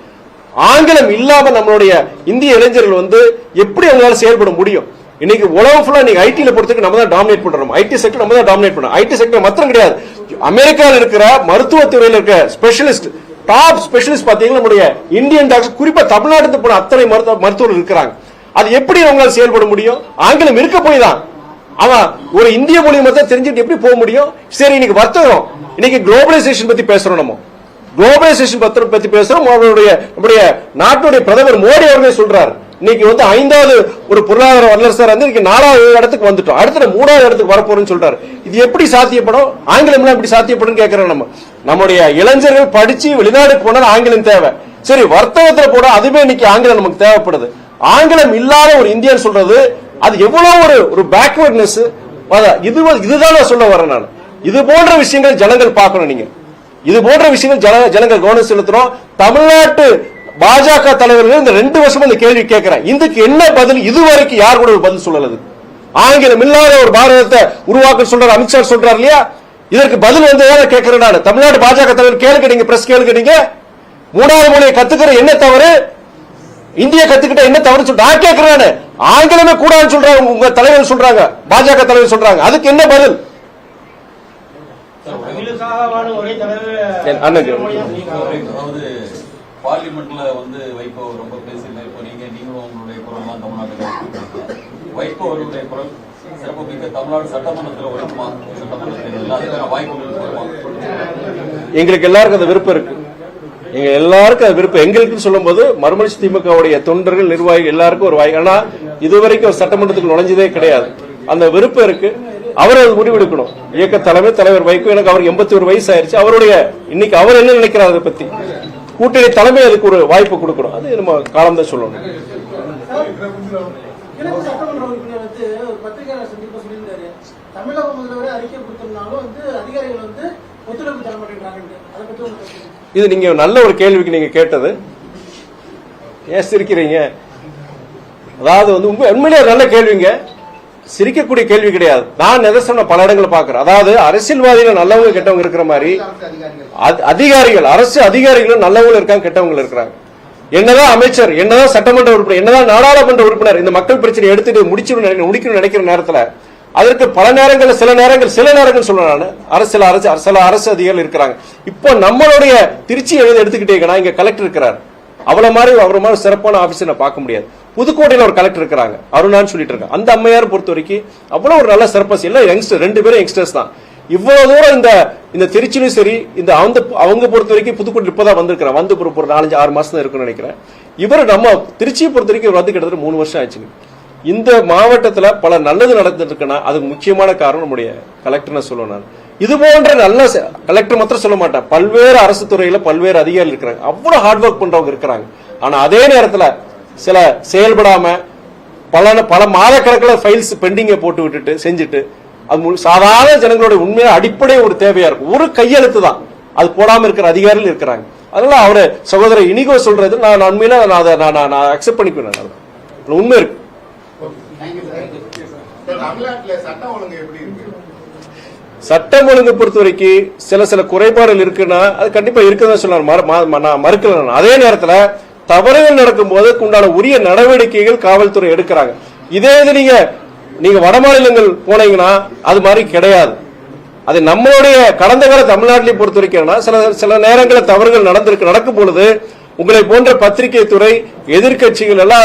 ஆங்கிலம் இல்லாம நம்மளுடைய இந்திய இளைஞர்கள் வந்து எப்படி அவங்களால செயல்பட முடியும்? இன்னைக்கு உலகம் ஃபுல்லா நீங்க ஐடில பொறுத்தவரைக்கும் நம்ம தான் டாமினேட் பண்றோம். ஐடி செக்டர் நம்ம தான் டாமினேட் பண்றோம். ஐடி செக்டர் மாத்திரம் கிடையாது, அமெரிக்காவில் இருக்கிற மருத்துவத்துறையில் இருக்க ஸ்பெஷலிஸ்ட், டாப் ஸ்பெஷலிஸ்ட் பாத்தீங்கன்னா நம்முடைய இந்தியன் டாக்டர், குறிப்பா தமிழ்நாட்டுக்கு போன அத்தனை மருத்துவர்கள் இருக்கிறாங்க. அது எப்படி அவங்களால செயல்பட முடியும்? ஆங்கிலம் இருக்க போய் தான். அவன் ஒரு இந்திய மொழி மட்டும் தெரிஞ்சுட்டு எப்படி போக முடியும்? சரி, இன்னைக்கு வர்த்தகம், இன்னைக்கு குளோபலைசேஷன் பத்தி பேசுறோம். நம்ம குளோபலைசேஷன் பத்தி பேசுறோம். நம்முடைய நாட்டுடைய பிரதமர் மோடி அவர்களே சொல்றாரு, இன்னைக்கு வந்து 5வது ஒரு பொருளாதார வல்லரசர் வந்து இன்னைக்கு 4வது இடத்துக்கு வந்துட்டோம், அடுத்த 3வது இடத்துக்கு வரப்போறோம்னு சொல்றாரு. இது எப்படி சாத்தியப்படும்? ஆங்கிலம் எப்படி சாத்தியப்படும் கேட்கிறோம். நம்முடைய இளைஞர்கள் படிச்சு வெளிநாடுக்கு போனா ஆங்கிலம் தேவை. சரி, வர்த்தகத்துல போட அதுவே இன்னைக்கு ஆங்கிலம் நமக்கு தேவைப்படுது. ஆங்கிலம் இல்லாத ஒரு இந்தியன் சொல்றது அது எவ்வளவு ஒரு பேக்வர்ட்னஸ். இதுதான் நான் சொல்ல வரேன். நான் இது போன்ற விஷயங்கள் ஜனங்கள் பார்க்கணும். நீங்க இது போன்ற விஷயங்கள் ஜனங்கள் கவனம் செலுத்தணும். தமிழ்நாட்டு பாஜக தலைவர்கள் இந்த 2 வருஷமா இந்த கேள்வி கேட்கிறேன். இதுக்கு என்ன பதில்? இதுவரைக்கும் யார் கூட ஒரு பதில் சொல்லல. ஆங்கிலம் இல்லாத ஒரு பாரதத்தை உருவாக்க சொல்றாரு அமித்ஷா சொல்றாரு இல்லையா, இதற்கு பதில் வந்து கேட்கிறேன். நான் தமிழ்நாடு பாஜக தலைவர் கேளுங்க, நீங்க பிரஸ் கேளுங்க. நீங்க 3வது மொழியை கத்துக்கிற என்ன தவறு, இந்திய கத்துக்கிட்ட என்ன தவறு சொல்ற நான் கேட்கிறேன். ஆங்கிலமே கூடாதுன்னு சொல்றாங்க உங்க தலைவர் சொல்றாங்க, பாஜக தலைவர் சொல்றாங்க, அதுக்கு என்ன பதில்? பார்லிமெண்ட்ல வந்து வைகோ ரொம்ப பேசல. இப்போ நீங்களும் உங்களுடைய குரல் தான் தமிழ்நாட்டுக்கு வைகோ அவர்களுடைய குரல் சிறப்பு மிக்க தமிழ்நாடு சட்டமன்றத்தில் வருமா? சட்டமன்றத்தில் அதுக்கான வாய்ப்புகள் எங்களுக்கு எல்லாருக்கும் அந்த விருப்பம் இருக்கு. எங்க எல்லாருக்கும் அது விருப்பம். எங்களுக்கு சொல்லும் போது மறுமலர்ச்சி திமுகவுடைய தொண்டர்கள், நிர்வாகிகள் எல்லாருக்கும் ஒரு வாய். ஆனா இதுவரைக்கும் ஒரு சட்டமன்றத்துக்கு நுழைஞ்சதே கிடையாது. அந்த விருப்பம் இருக்கு. அவர் அது முடிவெடுக்கணும். இயக்க தலைவர் வைகோ, எனக்கு அவருக்கு 81 வயசு ஆயிருச்சு. அவருடைய இன்னைக்கு அவர் என்ன நினைக்கிறார் அதை பத்தி, கூட்டணி தலைமை அதுக்கு ஒரு வாய்ப்பு கொடுக்கணும். அது நம்ம காலம் தான் சொல்லணும். பத்திரிகையாளர் சந்திப்பு சொல்லியிருந்தாரு, தமிழக முதல்வரை அறிக்கை கொடுத்திருந்தாலும் வந்து அதிகாரிகள் வந்து ஒத்துழைப்பு தர மாட்டேங்கிறாங்க. அதை பத்தி உங்களுக்கு இது நீங்க நல்ல ஒரு கேள்விக்கு நீங்க கேட்டது. ஏன் சிரிக்கிறீங்க? அதாவது வந்து உண்மையிலேயே நல்ல கேள்விங்க, சிரிக்கக்கூடிய கேள்வி கிடையாது. நான் நிதர்சனம் பல இடங்களை பாக்குறேன். அதாவது அரசியல்வாதிகள் நல்லவங்க கெட்டவங்க இருக்கிற மாதிரி அதிகாரிகள், அரசு அதிகாரிகளும் நல்லவங்க இருக்காங்க, கெட்டவங்க இருக்கிறாங்க. என்னதான் அமைச்சர், என்னதான் சட்டமன்ற உறுப்பினர், என்னதான் நாடாளுமன்ற உறுப்பினர் இந்த மக்கள் பிரச்சனை எடுத்துட்டு முடிக்கணும்னு நினைக்கிற நேரத்துல அதற்கு பல நேரங்கள் சில நேரங்கள் சொல்றேன் நான், சில அரசு அதிகாரிகள் இருக்கிறாங்க. இப்போ நம்மளுடைய திருச்சி எடுத்துக்கிட்டீங்கன்னா இங்க கலெக்டர் இருக்கிறார், அவரை மாதிரி சிறப்பான ஆபீஸர் நான் பார்க்க முடியாது. புதுக்கோட்டையில ஒரு கலெக்டர் இருக்கிறாங்க, அருணான்னு சொல்லிட்டு இருக்காங்க. அந்த அம்மையார் பொறுத்த வரைக்கும் அவ்வளவு ஒரு நல்ல சிறப்பாக எல்லாம் யங்ஸ்டர், 2 பேரும் யங்ஸ்டர்ஸ் தான். இவ்வளவு தூரம் இந்த திருச்சியிலும் சரி, இந்த அவங்க பொறுத்த வரைக்கும் புதுக்கோட்டை இப்பதான் வந்திருக்கிறாங்க, வந்து ஒரு 4-5-6 மாசம் தான் இருக்குன்னு நினைக்கிறேன். இவர் நம்ம திருச்சியை பொறுத்த வரைக்கும் வந்து கிட்டத்தட்ட 3 வருஷம் ஆச்சுங்க. இந்த மாவட்டத்துல பல நல்லது நடந்துட்டு இருக்குன்னா அதுக்கு முக்கியமான காரணம் நம்முடைய கலெக்டர்னு சொல்லுவேன் நான். இது போன்ற நல்ல கலெக்டர் மாத்திரம் சொல்ல மாட்டேன், பல்வேறு அரசு துறையில பல்வேறு அதிகாரிகள் இருக்கிறாங்க, அவ்வளவு ஹார்ட் ஒர்க் பண்றவங்க இருக்கிறாங்க. ஆனா அதே நேரத்துல சில செயல்படாம பல மாத கணக்கில் ஃபைல்ஸ் பெண்டிங்க போட்டு விட்டுட்டு செஞ்சுட்டு அது சாதாரண ஜனங்களோட உண்மையான அடிப்படை ஒரு தேவையா இருக்கும், ஒரு கையெழுத்து தான் அது போடாம இருக்கிற அதிகாரிகள் இருக்கிறாங்க. அதனால அவரு சகோதரர் இனிகோ சொல்றது நான் உண்மையில நான் அக்செப்ட் பண்ணிக்குவேன், உண்மை இருக்கு. சட்டம் ஒழுங்கு பொறுத்த வரைக்கும் சில குறைபாடுகள் இருக்குன்னா அது கண்டிப்பா இருக்குன்னு சொன்னார், மறுக்கல. அதே நேரத்தில் தவறுகள் நடக்கும் போது உண்டான உரிய நடவடிக்கைகள் காவல்துறை எடுக்கிறாங்க. இதே இது நீங்க வட மாநிலங்கள் போனீங்கன்னா அது மாதிரி கிடையாது. அது நம்மளுடைய கடந்த கால தமிழ்நாட்டிலே பொறுத்த வரைக்கும் சில நேரங்களில் தவறுகள் நடக்கும் பொழுது உங்களை போன்ற பத்திரிகை துறை எதிர்கட்சிகள் எல்லாம்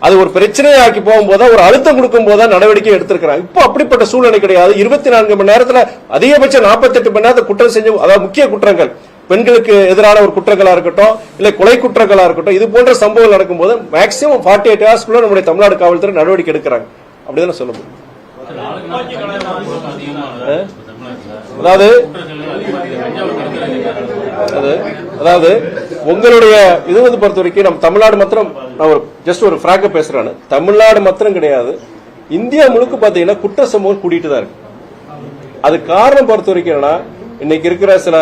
அது ஒரு பிரச்சனையை ஆக்கி போகும்போது ஒரு அழுத்தம் கொடுக்கும் போது நடவடிக்கை எடுத்திருக்கிறாங்க. இப்போ அப்படிப்பட்ட சூழ்நிலை கிடையாது. 24 மணி நேரத்தில் அதிகபட்சம் 48 மணி நேரத்தில் குற்றம் செஞ்சு, அதாவது முக்கிய குற்றங்கள், பெண்களுக்கு எதிரான ஒரு குற்றங்களா இருக்கட்டும், இல்ல கொலை குற்றங்களா இருக்கட்டும், இது போன்ற சம்பவங்கள் நடக்கும் போது மேக்சிமம் 48 ஹவர்ஸ்க்குள்ள நம்முடைய தமிழ்நாடு காவல்துறை நடவடிக்கை எடுக்கிறாங்க. அப்படிதான் சொல்ல முடியும். அதாவது உங்களுடைய இது பொறுத்த வரைக்கும் நம்ம தமிழ்நாடு மாத்திரம், நான் ஒரு ஜஸ்ட் ஒரு பிராங்க பேசுறேன், தமிழ்நாடு மாத்திரம் கிடையாது, இந்தியா முழுக்க பாத்தீங்கன்னா குற்ற சம்பவம் கூட்டிட்டு தான் இருக்கு. அது காரணம் பொறுத்த வரைக்கும் என்னன்னா இன்னைக்கு இருக்கிற சில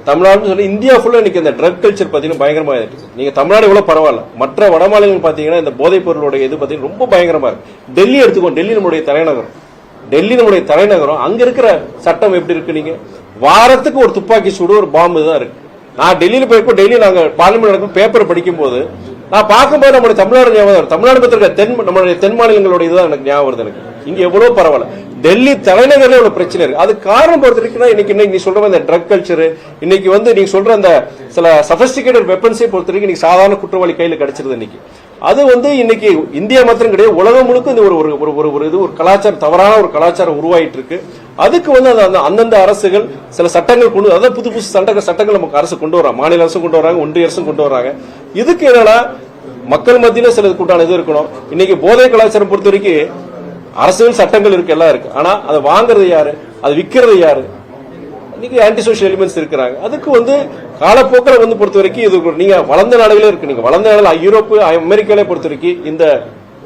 தமிழ்நாடு சொல்லி இந்தியா ஃபுல்லா இன்னைக்கு இந்த ட்ரக் கல்ச்சர் பாத்தீங்கன்னா பயங்கரமா இருக்கு. நீங்க தமிழ்நாடு எவ்வளவு பரவாயில்ல, மற்ற வட மாநிலங்கள் பாத்தீங்கன்னா இந்த போதைப் பொருளுடைய இது பாத்தீங்கன்னா ரொம்ப பயங்கரமா இருக்கு. டெல்லி எடுத்துக்கோ, டெல்லி நம்முடைய தலைநகரம், அங்க இருக்கிற சட்டம் எப்படி இருக்கு? நீங்க வாரத்துக்கு ஒரு துப்பாக்கி சூடு, ஒரு பாம்பு தான் இருக்கு. நான் டெல்லியில போயிருக்கோம், டெல்லி நாங்க பார்லிமெண்ட் நடக்கும் பேப்பர் படிக்கும் போது நான் பார்க்கும்போது நம்முடைய தமிழ்நாடு ஞாபகம், தமிழ்நாடு பத்திரிக்கை நம்மளுடைய தென் மாநிலங்களுடைய இதுதான் எனக்கு ஞாபகம் வருது. எனக்கு இங்க எவ்வளவு பரவாயில்ல, டெல்லி தலைநகர்ல இவ்வளவு பிரச்சனை இருக்கு. அது காரணம் பொறுத்த வரைக்கும் இன்னைக்கு நீ சொல்ற இந்த ட்ரக் கல்ச்சர், இன்னைக்கு நீங்க சொல்ற அந்த சில சபிஸ்டிகேட்டட் வெப்பன்ஸை பொறுத்த வரைக்கும் இன்னைக்கு சாதாரண குற்றவாளி கையில கிடைச்சிருது. இன்னைக்கு அது இன்னைக்கு இந்தியா மாத்திரம் கிடையாது, உலகம் முழுக்க இந்த ஒரு கலாச்சாரம், தவறான ஒரு கலாச்சாரம் உருவாயிட்டு இருக்கு. அதுக்கு அந்தந்த அரசுகள் சில சட்டங்கள் கொண்டு, அதாவது புது சட்டங்கள் நமக்கு அரசு கொண்டு வராங்க, மாநில அரசும் கொண்டு வராங்க, ஒன்றிய அரசும் கொண்டு வராங்க. இதுக்கு என்னன்னா மக்கள் மத்தியில சில கூட்டான இது இருக்கணும். இன்னைக்கு போதை கலாச்சாரம் பொறுத்த வரைக்கும் அரசியல் சட்டங்கள் இருக்கு, எல்லாம் இருக்கு. ஆனா அதை வாங்குறது யாரு, அது விற்கிறது யாரு? இன்னைக்கு ஆன்டி சோஷியல் எலிமெண்ட்ஸ் இருக்கிறாங்க. அதுக்கு காலப்போக்கில் பொறுத்த வரைக்கும் இது நீங்க வளர்ந்த நாடுகளே இருக்கு. நீங்க வளர்ந்த நாடுகள் யூரோப்பு, அமெரிக்காலே பொறுத்த வரைக்கும் இந்த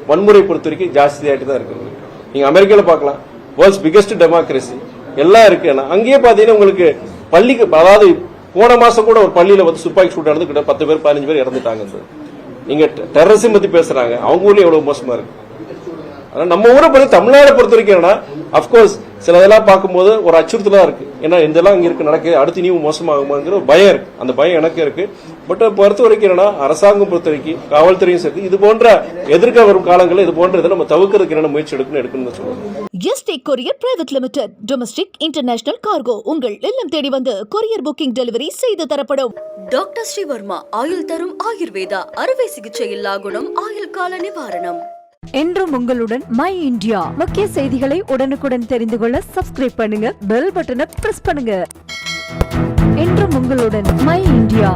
வன்முறை பொறுத்த வரைக்கும் ஜாஸ்தி ஆகிட்டு தான் இருக்கு. நீங்க அமெரிக்கால பார்க்கலாம், வேர்ல்ட்ஸ் பிகெஸ்ட் டெமோக்ரஸி எல்லாம் இருக்கு. அங்கேயே பாத்தீங்கன்னா உங்களுக்கு பள்ளிக்கு, அதாவது போன மாசம் கூட ஒரு பள்ளியில துப்பாக்கி சூடு நடந்து கிட்ட 10 பேர் 15 பேர் இறந்துட்டாங்க. நீங்க டெரரிசம் பத்தி பேசுறாங்க, அவங்க ஊர்ல எவ்வளவு மோசமா இருக்கு. நம்ம ஊரை பொறுத்த தமிழ்நாடு பொறுத்த வரைக்கும் என்னன்னா அப்கோர்ஸ் சில இதெல்லாம் பார்க்கும்போது ஒரு அச்சுறுத்தலா இருக்கு. ஏன்னா இதெல்லாம் இங்க இருக்கு நடக்குது, அடுத்து நீயும் மோசமாகுமாங்கிற ஒரு பயம் இருக்கு. அந்த பயம் எனக்கு இருக்கு. பட் பொறுத்த வரைக்கும் என்னன்னா அரசாங்கம் பொறுத்த வரைக்கும் காவல்துறையும் சரி, இது போன்ற எதிர்க்க வரும் காலங்களில் இது போன்ற இதை நம்ம தவிர்க்கிறதுக்கு என்னென்ன முயற்சி எடுக்கணும்னு சொல்லுவாங்க. Yesterday courier private limited, domestic international cargo உங்கள் இல்லம் தேடி வந்து கொரியர் புக்கிங் டெலிவரி செய்து தரப்படும். டாக்டர் ஸ்ரீவர்மா ஆயுள் தரும் ஆயுர்வேதா, அறுவை சிகிச்சை இல்லா குணம், ஆயுள் கால நிவாரணம். என்றும் உங்களுடன் மை இந்தியா. முக்கிய செய்திகளை உடனுக்குடன் தெரிந்து கொள்ள சப்ஸ்கிரைப் பண்ணுங்க, பெல் பட்டனை பிரஸ் பண்ணுங்க. என்றும் உங்களுடன் மை இந்தியா.